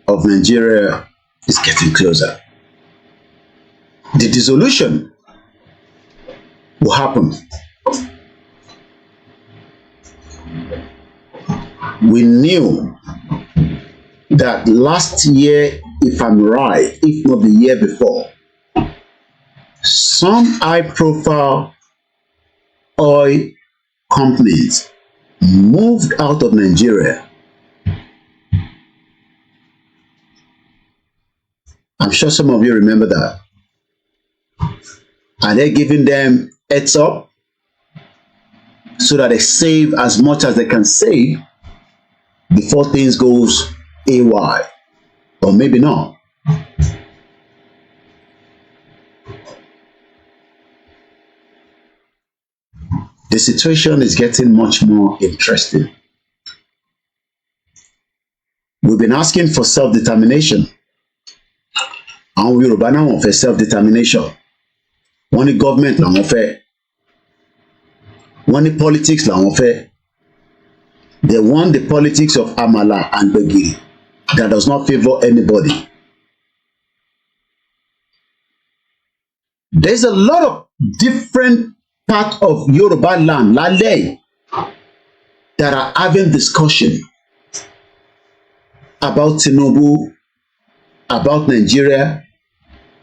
of Nigeria is getting closer. The dissolution will happen. We knew that last year, if I'm right, if not the year before, some high-profile oil companies moved out of Nigeria. I'm sure some of you remember that. Are they giving them heads up so that they save as much as they can save before things goes AY? Or maybe not. The situation is getting much more interesting. We've been asking for self-determination. Àwọn Yorùbá náà wọ́n fẹ́ self-determination. Wọ́n ní government làwọn fẹ́. Wọ́n ní politics làwọn fẹ́. They want the politics of Amala and Gbegiri that does not favor anybody. There's a lot of different parts of Yoruba land, Lale, that are having discussion about Tinubu, about Nigeria,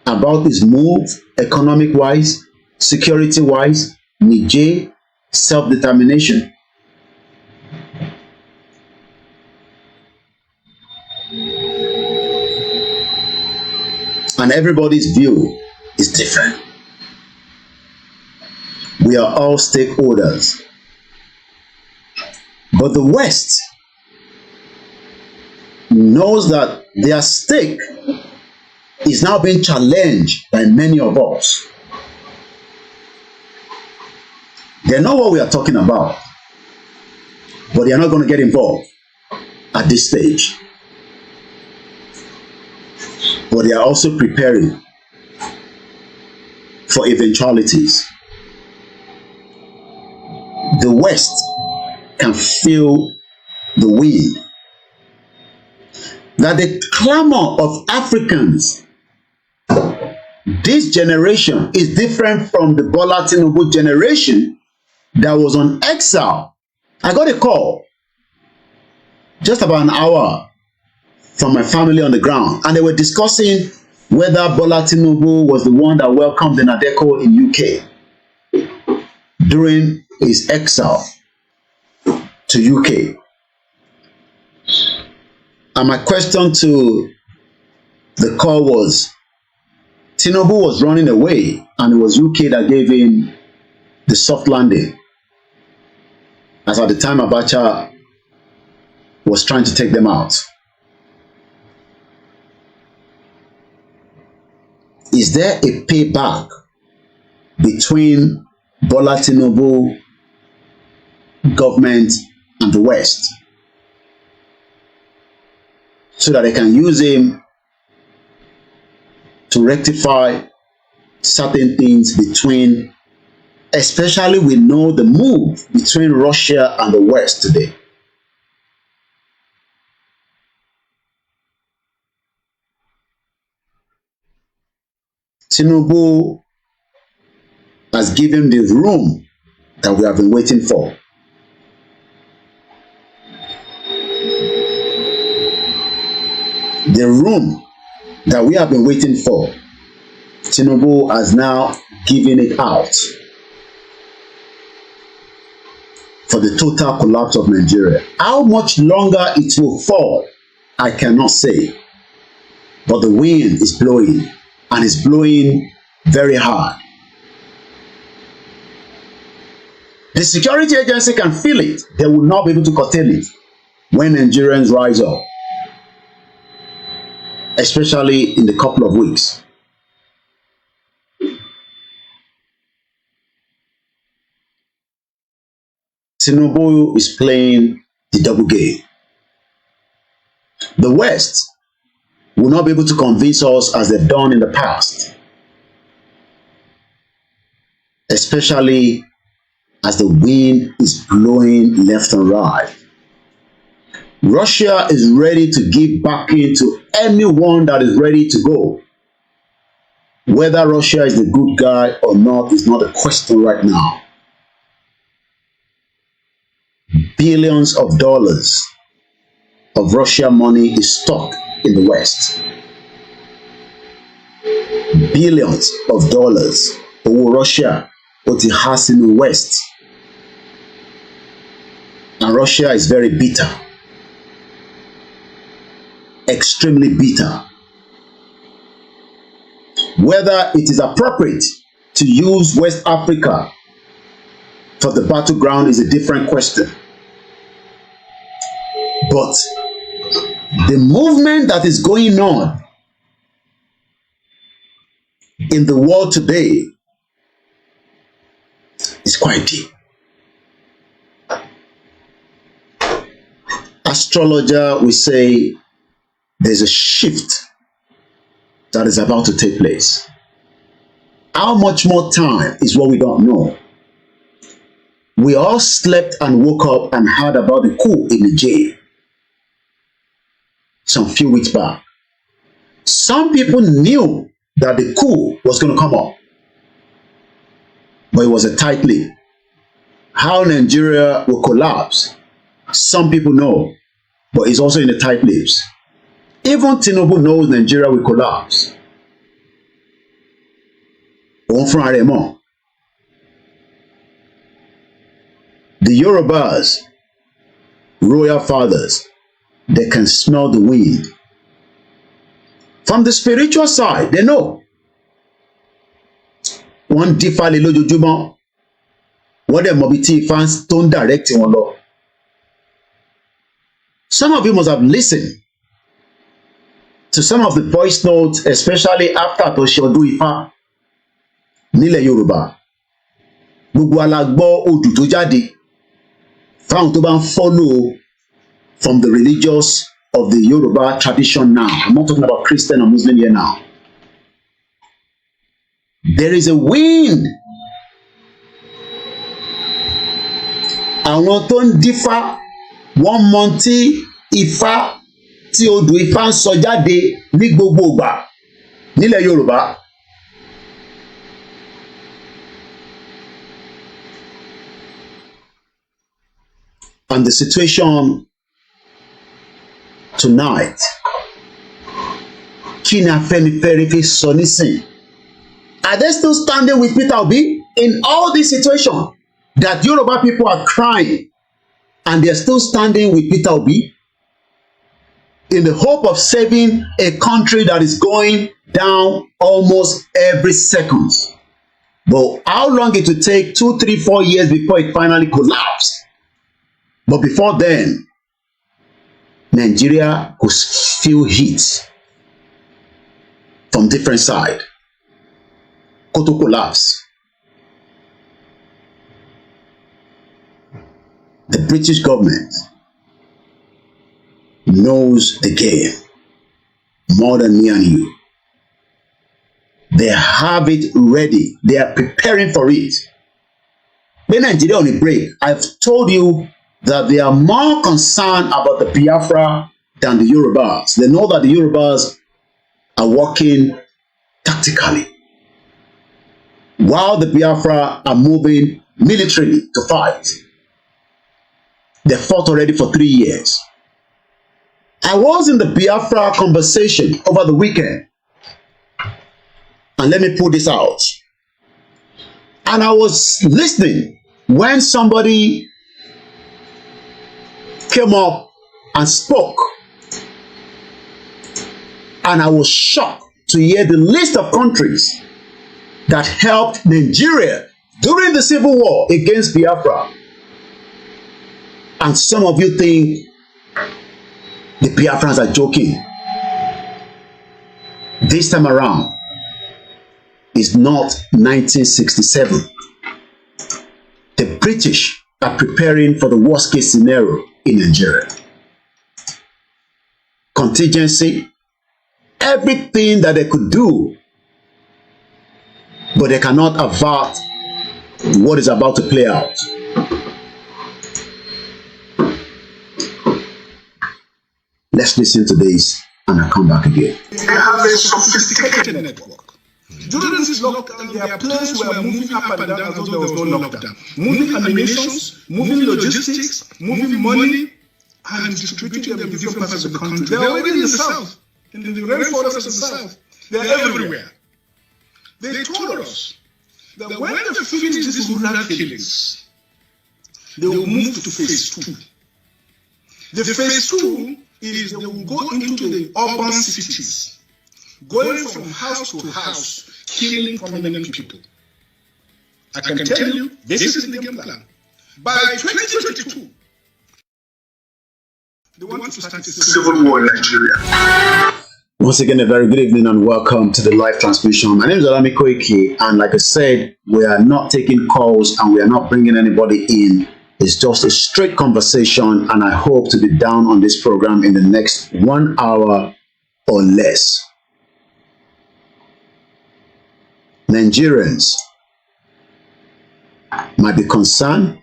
about his move, economic-wise, security-wise, Niger, self-determination. And everybody's view is different. We are all stakeholders. But the West knows that their stake is now being challenged by many of us. They know what we are talking about, but they are not going to get involved at this stage. But they are also preparing for eventualities. The West can feel the wind. That the clamor of Africans, this generation is different from the Bola Tinubu generation that was on exile. I got a call just about an hour from my family on the ground, and they were discussing whether Bola Tinubu was the one that welcomed the Nadeko in UK during his exile to UK. And my question to the call was, Tinubu was running away and it was UK that gave him the soft landing, as at the time Abacha was trying to take them out. Is there a payback between Bola Tinubu government and the West, so that they can use him to rectify certain things between Especially we know the move between Russia and the West today. Tinubu has given the room that we have been waiting for. The room that we have been waiting for, Tinubu has now given it out for the total collapse of Nigeria. How much longer it will fall, I cannot say. But the wind is blowing, and it's blowing very hard. The security agency can feel it. They will not be able to curtail it when Nigerians rise up, especially in the couple of weeks. Tinubu is playing the double game. The West will not be able to convince us as they've done in the past, especially as the wind is blowing left and right. Russia is ready to give backing to anyone that is ready to go. Whether Russia is the good guy or not is not a question right now. Billions of dollars of Russian money is stuck in the West. Billions of dollars owó Russia ó ti há sínú West. And Russia is very bitter. Extremely bitter. Whether it is appropriate to use West Africa for the battleground is a different question. But the movement that is going on in the world today is quite deep. Astrologer will say there's a shift that is about to take place. How much more time is what we don't know. We all slept and woke up and heard about the coup in the jail some few weeks back. Some people knew that the coup was going to come up, but it was a tight lip. How Nigeria will collapse, some people know, but it's also in the tight lips. Even Tinubu knows Nigeria will collapse. The Yorubas, royal fathers, they can smell the wind. From the spiritual side, they know. Wọ́n dífá lé lójoojúmọ́. Wọ́n dẹ̀ mọ̀ bí tí fans tó ń direct wọn lọ. Some of you must have listened to some of the voice notes, especially after tó ṣe ọdún Ifá nílẹ̀ Yorùbá. Gbogbo alágbọ́ odù tó jáde fáwọn tó bá ń follow from the religious of the Yoruba tradition now. I'm not talking about Christian or Muslim here now. There is a wind. Àwọn tó ń dífá wọ́n mọ tí Ifá tí odù Ifá ń sọ jáde ní gbogbo ìgbà nílẹ̀ Yorùbá. And the situation tonight, kí ni Afenifere fi sọ nísìn? Are they still standing with Peter Obi in all this situation that Yoruba people are crying and they're still standing with Peter Obi in the hope of saving a country that is going down almost every second? But how long it will take? 2, 3, 4 years before it finally collapses. But before then, Nigeria could feel heat from different sides. Kó tó collapse. The British government knows the game more than me and you. They have it ready. They are preparing for it. When Nigeria on a break, I've told you that they are more concerned about the Biafra than the Yorubas. They know that the Yorubas are working tactically, while the Biafra are moving militarily to fight. They fought already for 3 years. I was in the Biafra conversation over the weekend, and let me put this out. And I was listening when somebody came up and spoke, and I was shocked to hear the list of countries that helped Nigeria during the civil war against Biafra. And some of you think the Biafrans are joking. This time around is not 1967. The British are preparing for the worst case scenario in Nigeria. Contingency, everything that they could do, but they cannot avert what is about to play out. Let's listen to this and I'll come back again. They have a sophisticated network. During this lockdown, their planes were moving up and down as though there was no lockdown. Moving ammunitions, moving logistics, moving money, and distributing them in different parts of the country. They are already in the south, in the rainforests of the south. They are everywhere. They told us that when they finish these rural killings, they will move to phase 2. The phase 2 is they will go into the urban cities, going from house to house, killing prominent people. I can tell you, this is the game plan. By 2022, they want to start a civil war in Nigeria. Once again, a very good evening and welcome to the live transmission. My name is Olami Koiki, and like I said, we are not taking calls and we are not bringing anybody in. It's just a straight conversation, and I hope to be down on this program in the next 1 hour or less. Nigerians might be concerned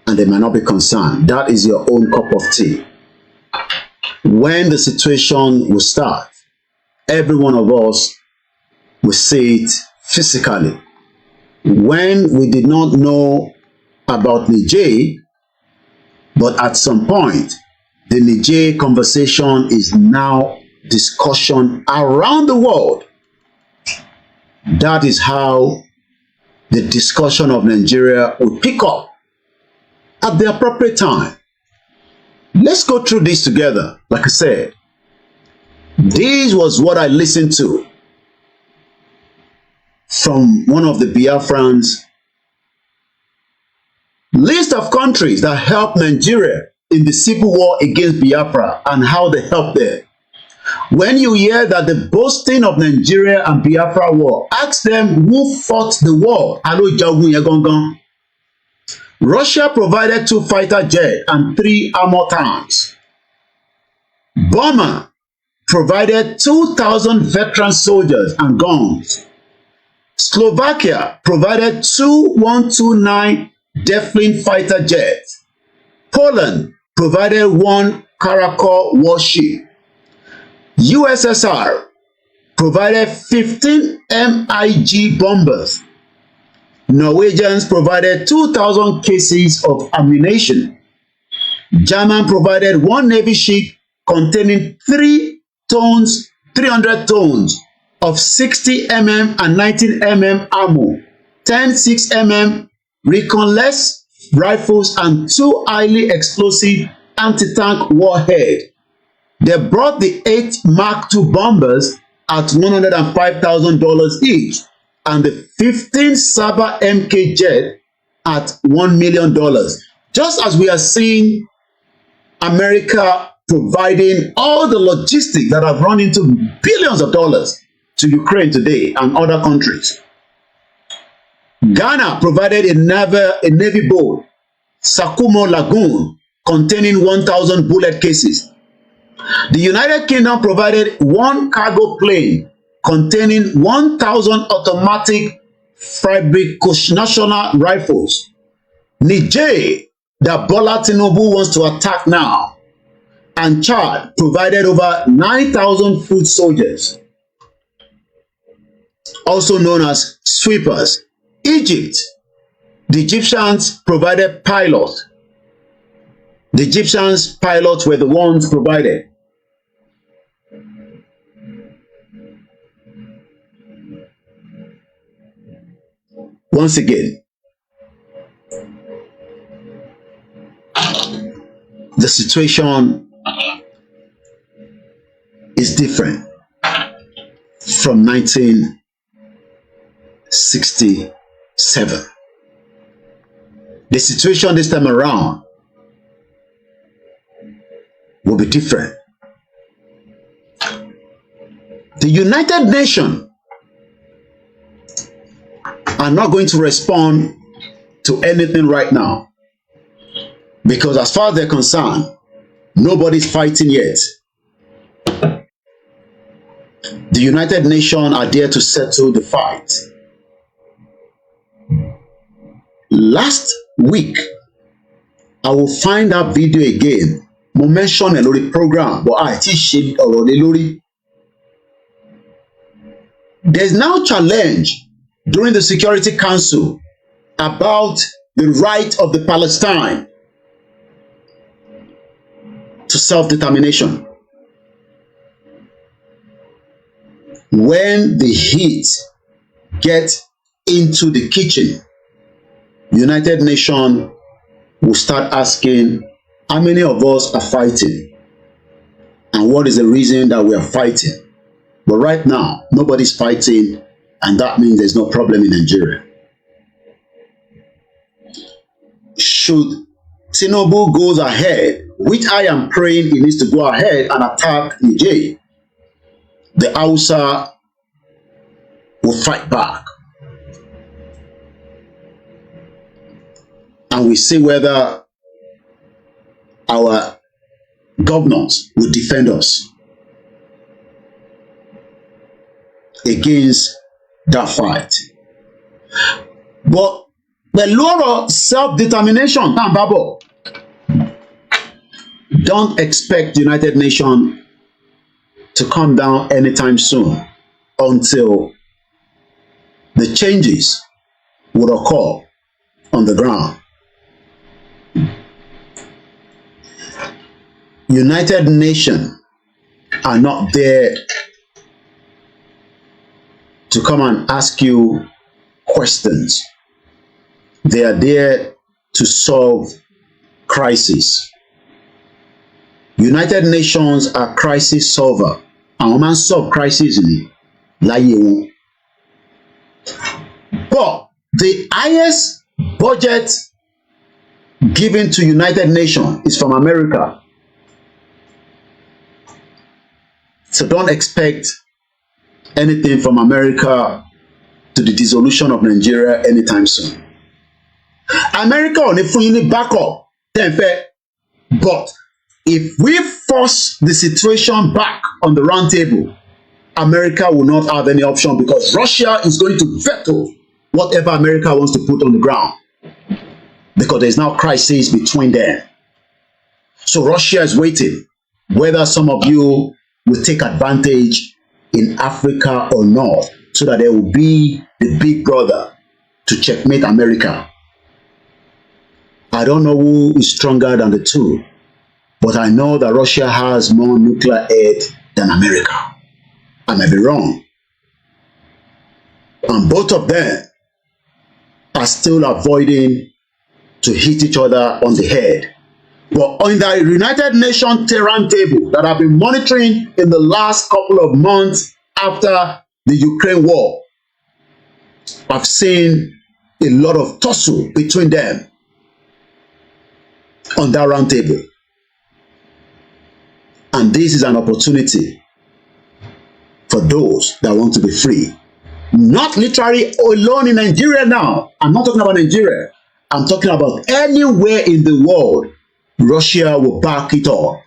and they might not be concerned. That is your own cup of tea. When the situation will start, every one of us will see it physically. When we did not know about Niger, but at some point, the Niger conversation is now discussion around the world. That is how the discussion of Nigeria will pick up at the appropriate time. Let's go through this together. Like I said, this was what I listened to from one of the Biafrans. List of countries that helped Nigeria in the civil war against Biafra and how they helped them. When you hear that the boasting of Nigeria and Biafra war, ask them who fought the war. Russia provided 2 fighter jets and 3 armor tanks. Burma provided 2,000 veteran soldiers and guns. Slovakia provided 2 129 Devlin fighter jets. Poland provided 1 Karakol warship. USSR provided 15 MiG bombers. Norwegians provided 2,000 cases of ammunition. German provided 1 Navy ship containing 300 tons of 60 mm and 19 mm ammo, 10 6mm reconless rifles, and 2 highly explosive anti-tank warheads. They brought the 8 Mark II bombers at $105,000 each, and the 15 Saba Mk jet at $1 million. Just as we are seeing America providing all the logistics that have run into billions of dollars to Ukraine today and other countries. Ghana provided a navy boat, Sakumo Lagoon, containing 1,000 bullet cases. The United Kingdom provided 1 cargo plane containing 1,000 automatic fabrication rifles. Niger, that Bola Tinubu wants to attack now, and Chad provided over 9,000 foot soldiers, also known as sweepers. Egypt, the Egyptians provided pilots. The Egyptians pilots were the ones provided. Once again, the situation is different from 1967. The situation this time around will be different. The United Nations are not going to respond to anything right now, because as far as they're concerned, nobody's fighting yet. The United Nations are there to settle the fight. Last week, I will find that video again. Mo mention a lórí program, but I teach it already lórí. There's now challenge during the Security Council about the right of the Palestine to self-determination. When the heat gets into the kitchen, United Nations will start asking how many of us are fighting and what is the reason that we are fighting. But right now, nobody's fighting, and that means there's no problem in Nigeria. Should Tinubu goes ahead, which I am praying he needs to go ahead and attack Niger, the Hausa will fight back. And we see whether our governors will defend us against that fight. But the law of self-determination, don't expect the United Nations to come down anytime soon until the changes would occur on the ground. United Nations are not there to come and ask you questions. They are there to solve crises. United Nations are crisis solver. Àwọn máa ń solve crisis ní láyé wọn. But the highest budget given to United Nations is from America. So don't expect anything from America to the dissolution of Nigeria anytime soon. America ò ní fún yín ní backup tẹ́ǹfẹ́, but if we force the situation back on the round table, America will not have any option, because Russia is going to veto whatever America wants to put on the ground, because there's now crisis between them. So Russia is waiting whether some of you will take advantage in Africa or not, so that there will be the big brother to checkmate America. I don't know who is stronger than the two, but I know that Russia has more nuclear aid than America. I may be wrong. And both of them are still avoiding to hit each other on the head. But on the United Nations Tehran table that I've been monitoring in the last couple of months after the Ukraine war, I've seen a lot of tussle between them on that round table. And this is an opportunity for those that want to be free. Not literally alone in Nigeria now. I'm not talking about Nigeria. I'm talking about anywhere in the world. Russia will back it up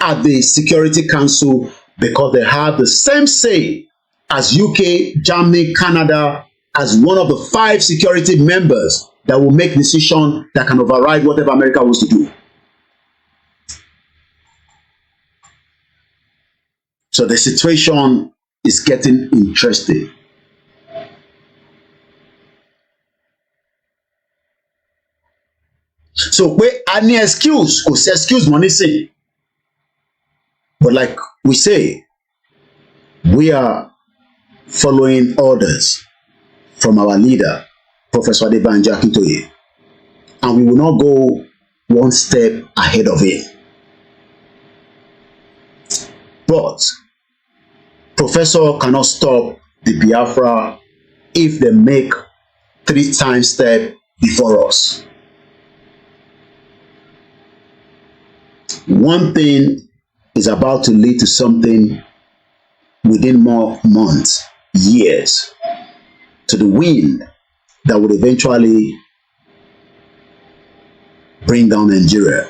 at the Security Council, because they have the same say as UK, Germany, Canada, as one of the 5 security members that will make decisions that can override whatever America wants to do. So the situation is getting interesting. So pé a ní excuse, kò sí excuse mọ́ nísìnyí. But like we say, we are following orders from our leader, Professor Adebanjo Akintoye, and we will not go one step ahead of it. But Professor cannot stop the Biafra if they make 3 times step before us. One thing is about to lead to something within more months, years, to the wind that would eventually bring down Nigeria.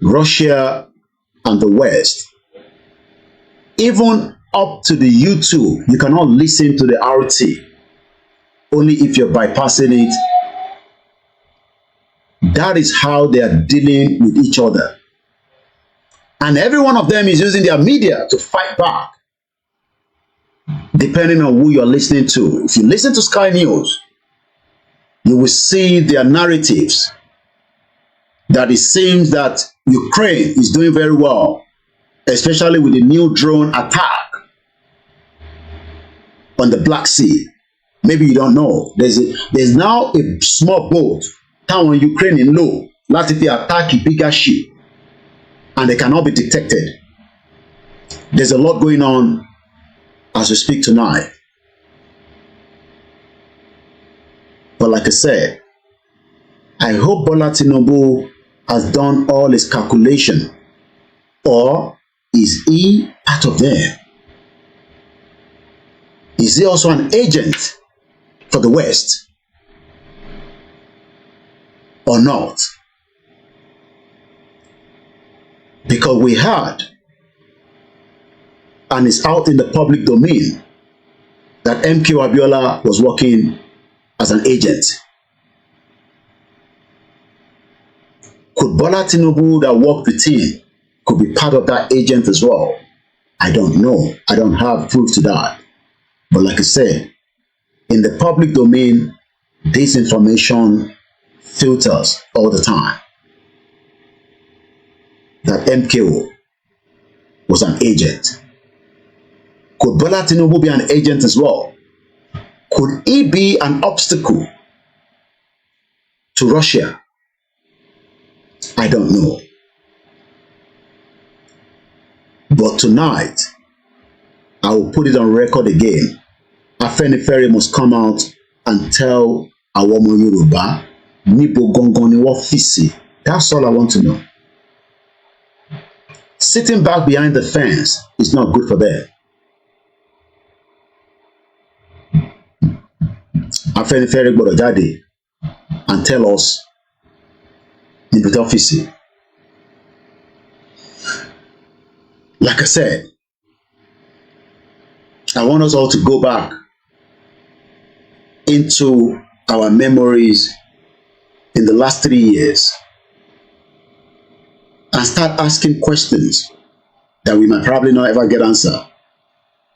Russia and the West, even up to the YouTube, you cannot listen to the RT, only if you're bypassing it. That is how they are dealing with each other. And every one of them is using their media to fight back, depending on who you're listening to. If you listen to Sky News, you will see their narratives that it seems that Ukraine is doing very well, especially with the new drone attack on the Black Sea. Maybe you don't know. There's now a small boat down on Ukraine in low, láti fi attack a bigger ship, and they cannot be detected. There's a lot going on as we speak tonight. But like I said, I hope Bola Tinubu has done all his calculation, or is he part of them? Is he also an agent for the West? Or not? Because we heard, and it's out in the public domain, that MK Abiola was working as an agent. Could Bola Tinubu that worked with him could be part of that agent as well? I don't know. I don't have proof to that. But like I said, in the public domain, this information filters all the time. That MKO was an agent. Could Bola Tinubu be an agent as well? Could he be an obstacle to Russia? I don't know. But tonight, I will put it on record again. Afenifere must come out and tell our ọmọ Yoruba, níbo gangan ni wọ́n fi sí. That's all I want to know. Sitting back behind the fence is not good for them. Afenifere gbọ́dọ̀ jáde and tell us níbi tó fi sí. Like I said, I want us all to go back into our memories in the last 3 years and start asking questions that we might probably not ever get answer.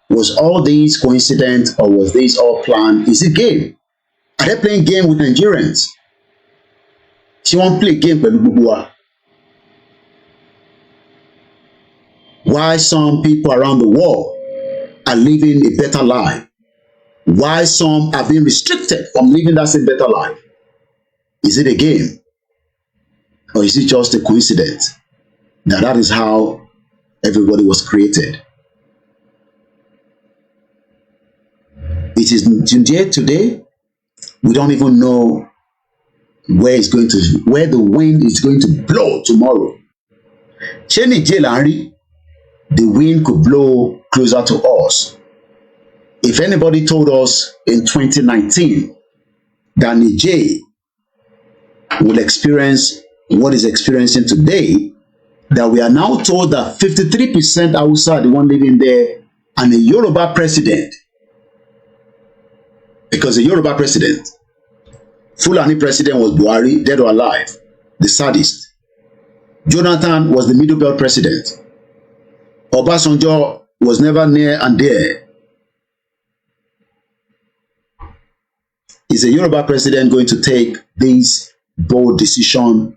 Was all these coincident, or was this all planned? Is it game? Are they playing game with Nigerians? She won't play game pẹ̀lú gbogbo wa. Why some people around the world are living a better life? Why some are being restricted from living that same better life? Is it a game? Or is it just a coincidence that is how everybody was created? It is today, we don't even know where the wind is going to blow tomorrow. The wind could blow closer to us. If anybody told us in 2019 that Niger will experience what is experiencing today, that we are now told that 53% Hausa are the one living there, and a Yoruba president, Because the Yoruba president, Fulani president was Buhari, dead or alive, the sadist. Jonathan was the middle belt president. Obasanjo was never near and there. Is a Yoruba president going to take this bold decision,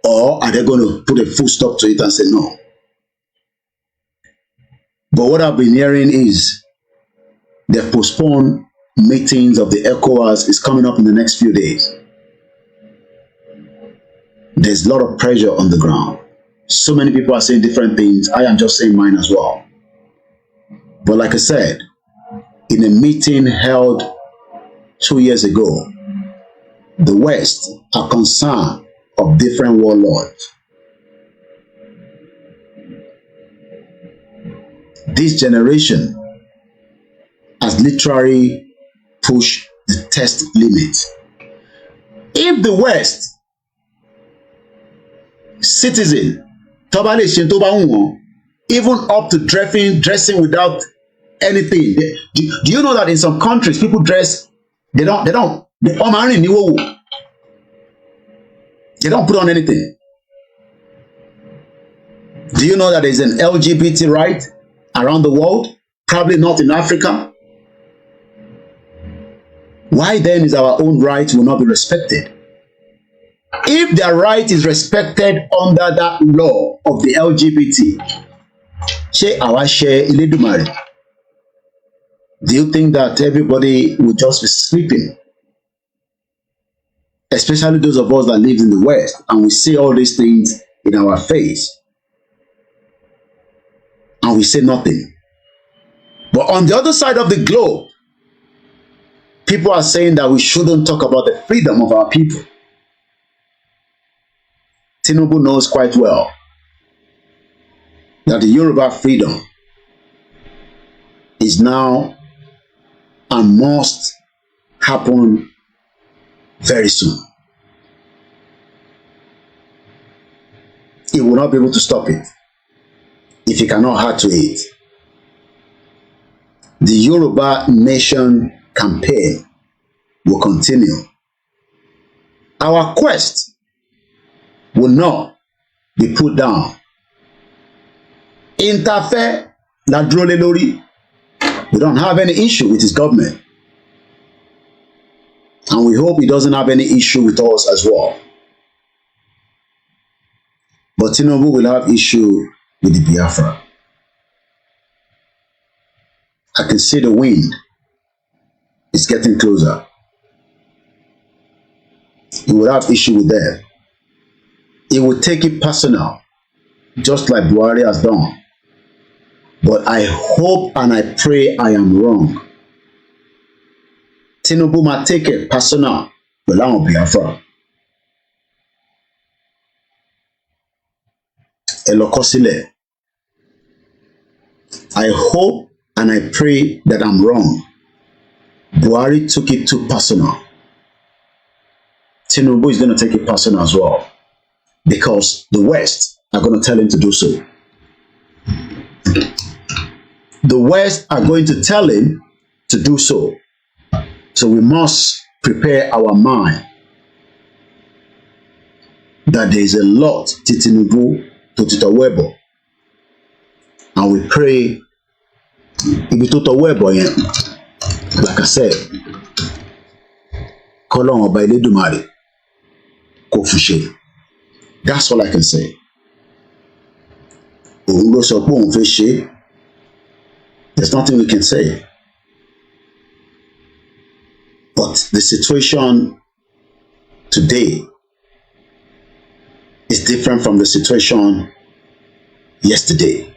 or are they going to put a full stop to it and say no? But what I've been hearing is the postponed meetings of the ECOWAS is coming up in the next few days. There's a lot of pressure on the ground. So many people are saying different things. I am just saying mine as well. But like I said, in a meeting held 2 years ago, the West are concerned of different warlords. This generation has literally pushed the test limit. If the West citizen, even up to dressing without anything, do you know that in some countries people dress, they don't put on anything? Do you know that there's an LGBT right around the world? Probably not in Africa. Why then is our own right will not be respected? If their right is respected under that law of the LGBT, do you think that everybody will just be sleeping? Especially those of us that live in the West and we see all these things in our face and we say nothing. But on the other side of the globe, people are saying that we shouldn't talk about the freedom of our people. Tinubu knows quite well that the Yoruba freedom is now and must happen very soon. He will not be able to stop it if he cannot hard to it. The Yoruba Nation campaign will continue. Our quest will not be put down. Interfere la dúró lé lórí. We don't have any issue with his government. And we hope he doesn't have any issue with us as well. But Tinubu will have issue with the Biafra. I can see the wind is getting closer. He will have issue with them. He will take it personal, just like Buhari has done. But I hope and I pray I am wrong. Tinubu might take it personal, but I won't be afraid. Elokosile. I hope and I pray that I'm wrong. Buhari took it too personal. Tinubu is going to take it personal as well, because the West are going to tell him to do so. The West are going to tell him to do so. So we must prepare our mind that there is a lot to Tinubu to Titowebo. And we pray, ibi to Titowebo yen, like I said, Kolon Oba Eledumare kò fúnṣe. That's all I can say. Òun ló sọ pé òun fẹ́ ṣe. There's nothing we can say. But the situation today is different from the situation yesterday.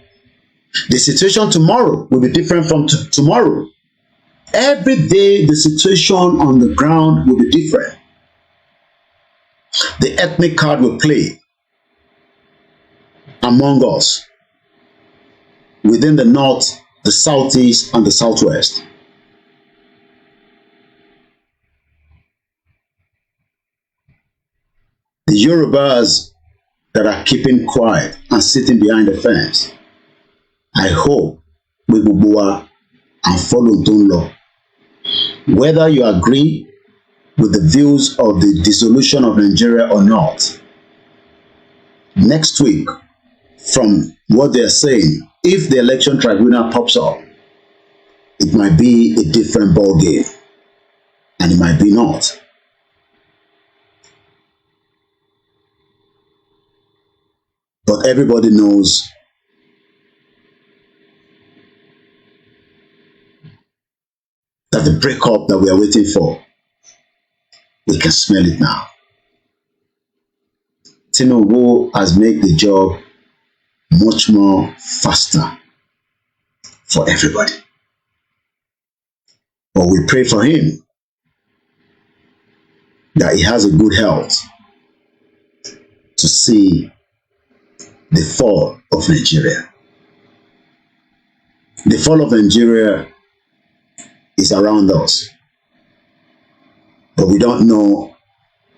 The situation tomorrow will be different from tomorrow. Every day the situation on the ground will be different. The ethnic card will play among us within the north, the southeast, and the southwest. The Yorubas that are keeping quiet and sitting behind the fence, I hope we will go and follow Don Law. Whether you agree with the views of the dissolution of Nigeria or not, next week, from what they're saying, if the election tribunal pops up, it might be a different ball game, and it might be not. But everybody knows that the breakup that we are waiting for, we can smell it now. Tinubu has made the job much more faster for everybody. But we pray for him that he has a good health to see the fall of Nigeria. The fall of Nigeria is around us, but we don't know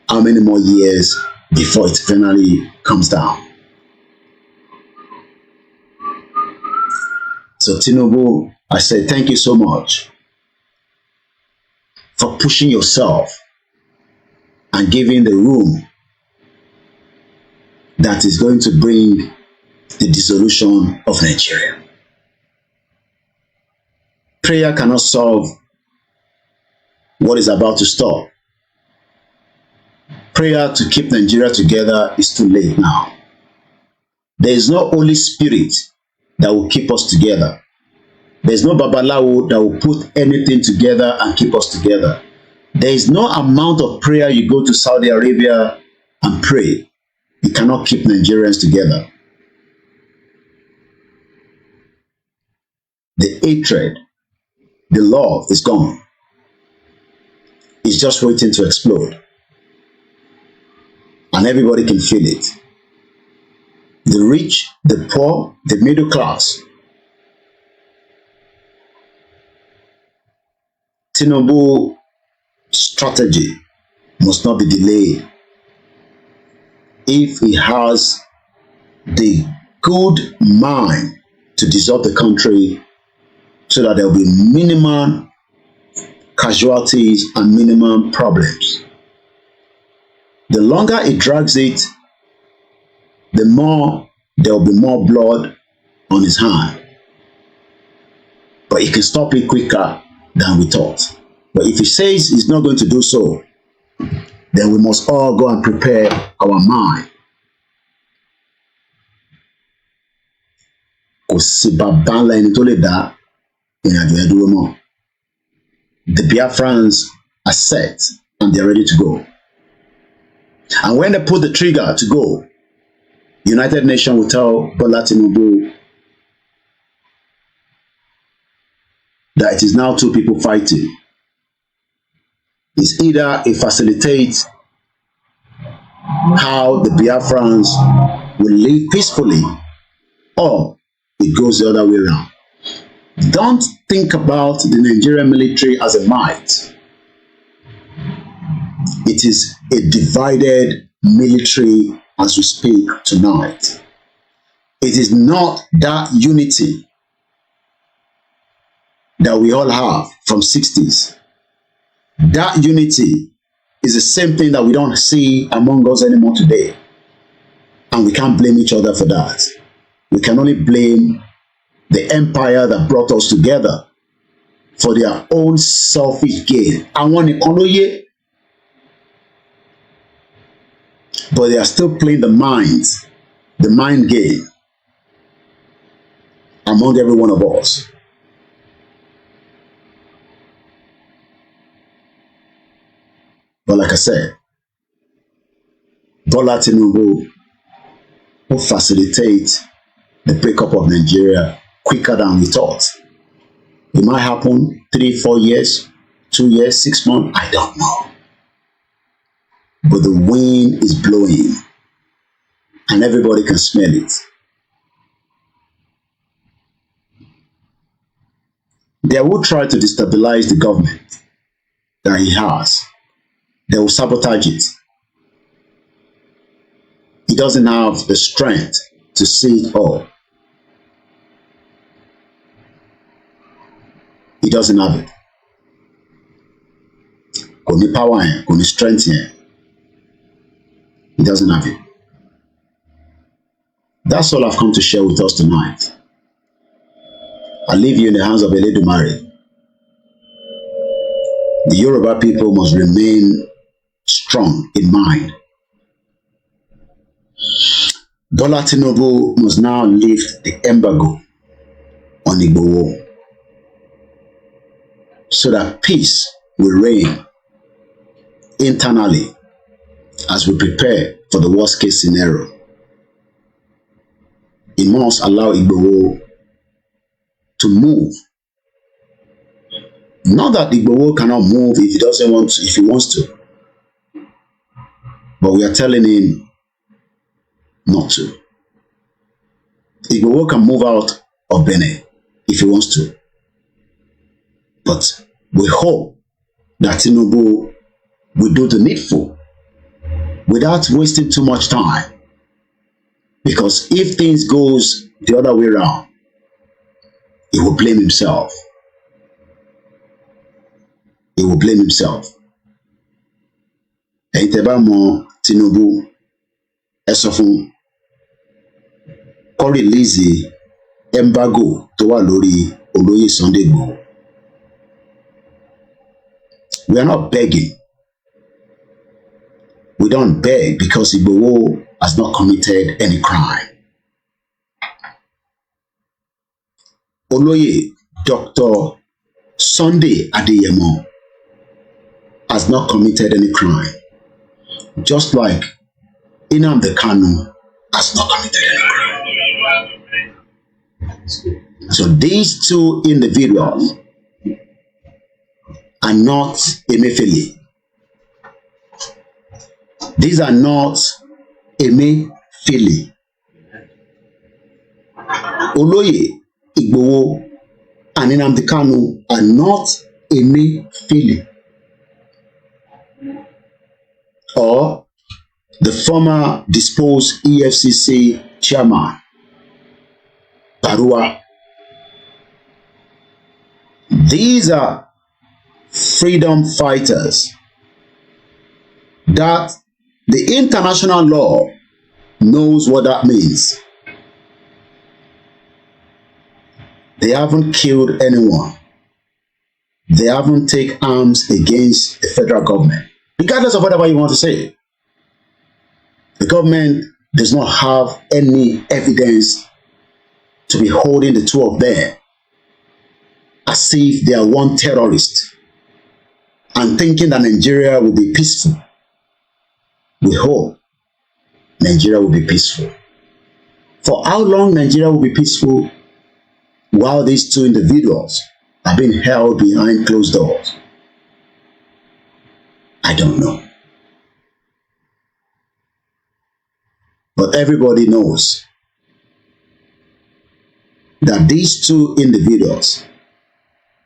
how many more years before it finally comes down. So Tinubu, I say thank you so much for pushing yourself and giving the room that is going to bring the dissolution of Nigeria. Prayer cannot solve what is about to stop. Prayer to keep Nigeria together is too late now. There is no Holy Spirit that will keep us together. There is no Babalawo that will put anything together and keep us together. There is no amount of prayer you go to Saudi Arabia and pray. You cannot keep Nigerians together. The hatred, the love is gone. It's just waiting to explode. And everybody can feel it. The rich, the poor, the middle class. Tinubu's strategy must not be delayed. If he has the good mind to dissolve the country so that there will be minimum casualties and minimum problems. The longer it drags it, the more there will be more blood on his hand. But he can stop it quicker than we thought. But if he says he's not going to do so, then we must all go and prepare our mind. The Biafrans are set and they're ready to go. And when they pull the trigger to go, United Nations will tell Bola Tinubu that it is now two people fighting. It's either it facilitates how the Biafrans will live peacefully, or it goes the other way around. Don't think about the Nigerian military as a might. It is a divided military as we speak tonight. It is not that unity that we all have from 60s. That unity is the same thing that we don't see among us anymore today. And we can't blame each other for that. We can only blame the empire that brought us together for their own selfish gain. But they are still playing the mind game among every one of us. But like I said, Bola Tinubu will facilitate the breakup of Nigeria quicker than we thought. It might happen 3-4 years, 2 years, 6 months, I don't know. But the wind is blowing and everybody can smell it. They will try to destabilize the government that he has. They will sabotage it. He doesn't have the strength to see it all. He doesn't have it. ní power yẹn, kò ní strength yẹn. He doesn't have it. That's all I've come to share with us tonight. I leave you in the hands of Eledumare. The Yoruba people must remain strong in mind. Bola Tinubu must now lift the embargo on Igboho so that peace will reign internally as we prepare for the worst case scenario. He must allow Igboho to move. Not that Igboho cannot move if he doesn't want to, if he wants to. But we are telling him not to. Igboho can move out of Benin if he wants to. But we hope that Tinubu will do the needful without wasting too much time. Because if things goes the other way around, he will blame himself. He will blame himself. Ẹ̀yin tẹ́ bá mọ̀ Tinubu, ẹ sọ fún kó release embargo tó wà lórí Olóyè Sunday Igboho. We are not begging. We don't beg because Igboho has not committed any crime. Olóyè Dr. Sunday Adeyemo has not committed any crime. Just like Nnamdi Kanu has not committed any crime. So these two individuals are not Emefiele. These are not Emefiele. Olóyè Igboho and Nnamdi Kanu are not Emefiele. Or the former disposed EFCC chairman, Barua. These are freedom fighters that the international law knows what that means. They haven't killed anyone. They haven't taken arms against the federal government. Regardless of whatever you want to say, the government does not have any evidence to be holding the two of them as if they are one terrorist and thinking that Nigeria will be peaceful. We hope Nigeria will be peaceful. For how long Nigeria will be peaceful while these two individuals are being held behind closed doors? I don't know. But everybody knows that these two individuals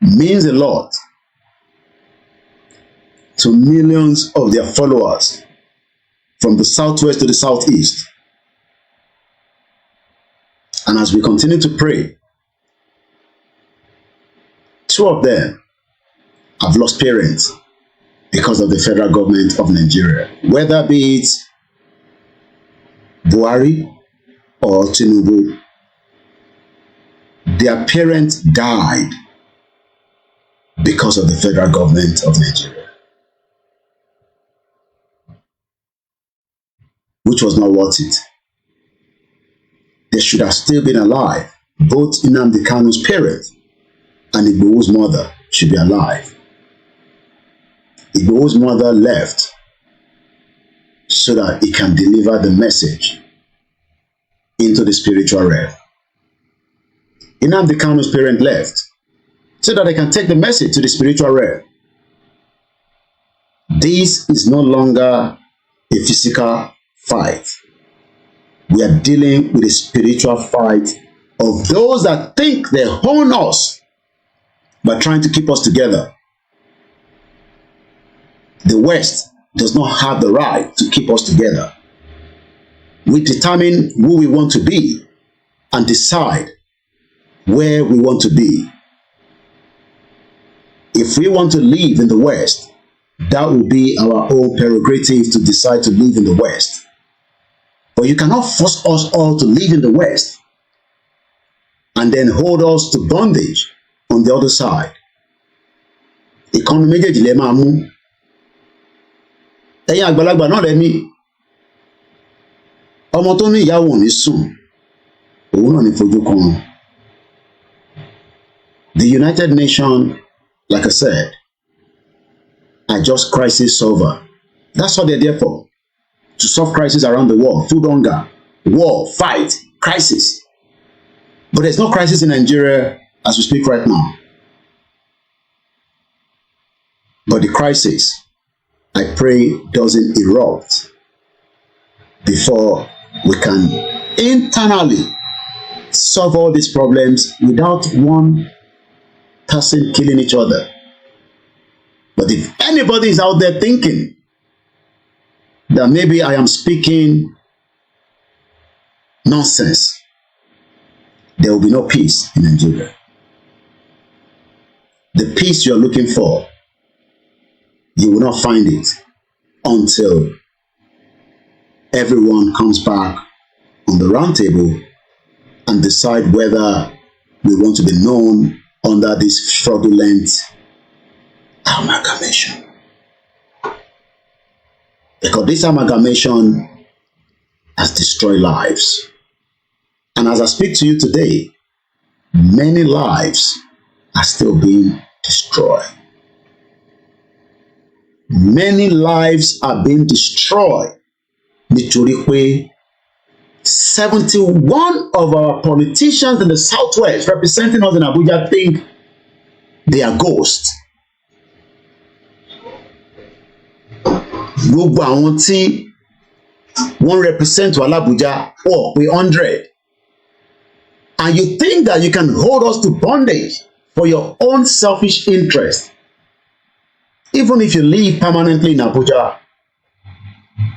means a lot to millions of their followers from the southwest to the southeast. And as we continue to pray, two of them have lost parents because of the federal government of Nigeria, whether be it Buhari or Tinubu. Their parents died because of the federal government of Nigeria, which was not worth it. They should have still been alive. Both Nnamdi Kanu's parents and Igboho's mother should be alive. Igboho's mother left so that he can deliver the message into the spiritual realm. Nnamdi Kanu's parent left so that they can take the message to the spiritual realm. This is no longer a physical fight. We are dealing with a spiritual fight of those that think they own us by trying to keep us together. The West does not have the right to keep us together. We determine who we want to be and decide where we want to be. If we want to live in the West, that will be our own prerogative to decide to live in the West. But you cannot force us all to live in the West and then hold us to bondage on the other side. Ìkànnì méjèèjì lè máa mú. Ẹ̀yin àgbàlagbà náà lẹ́mí. Ọmọ tó ní ìyàwó ò ní sùn, òun náà ní fojú kan. The United Nations, like I said, are just crisis solver. That's what they're there for. To solve crises around the world. Food hunger, war, fight, crisis. But there's no crisis in Nigeria as we speak right now. But the crisis, I pray, doesn't erupt before we can internally solve all these problems without one person killing each other. But if anybody is out there thinking that maybe I am speaking nonsense, there will be no peace in Nigeria. The peace you are looking for, you will not find it until everyone comes back on the round table and decide whether we want to be known under this fraudulent amalgamation. Because this amalgamation has destroyed lives. And as I speak to you today, many lives are still being destroyed. Many lives are being destroyed. Nítorí pé 71 of our politicians in the Southwest representing us in Abuja think they are ghosts. Gbogbo àwọn tí wọ́n represent wa l'Abuja pọ̀ pé 100. And you think that you can hold us to bondage for your own selfish interest. Even if you live permanently in Abuja,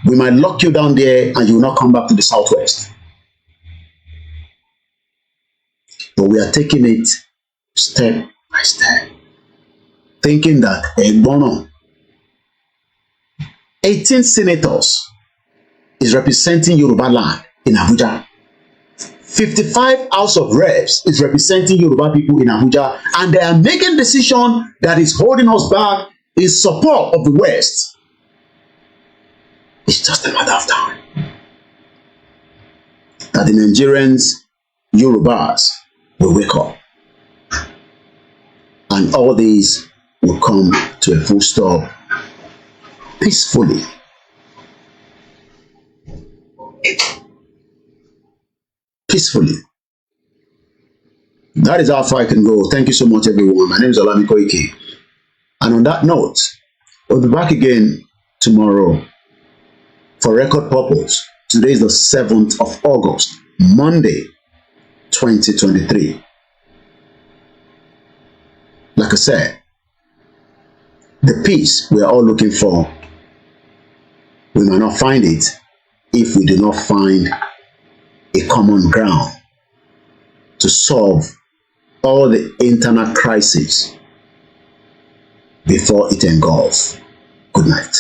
we might lock you down there and you will not come back to the Southwest. But we are taking it step by step, thinking that Egbono, 18 senators is representing Yoruba land in Abuja. 55 House of Reps is representing Yoruba people in Abuja, and they are making decision that is holding us back in support of the West. It's just a matter of time that the Nigerians, Yorubas, will wake up. And all these will come to a full stop peacefully. Peacefully. That is how far I can go. Thank you so much, everyone. My name is Olami Koike. And on that note, we'll be back again tomorrow. For record purpose, today is the 7th of August, Monday, 2023. Like I said, the peace we are all looking for, we might not find it if we do not find a common ground to solve all the internal crises before it engulfs. Good night.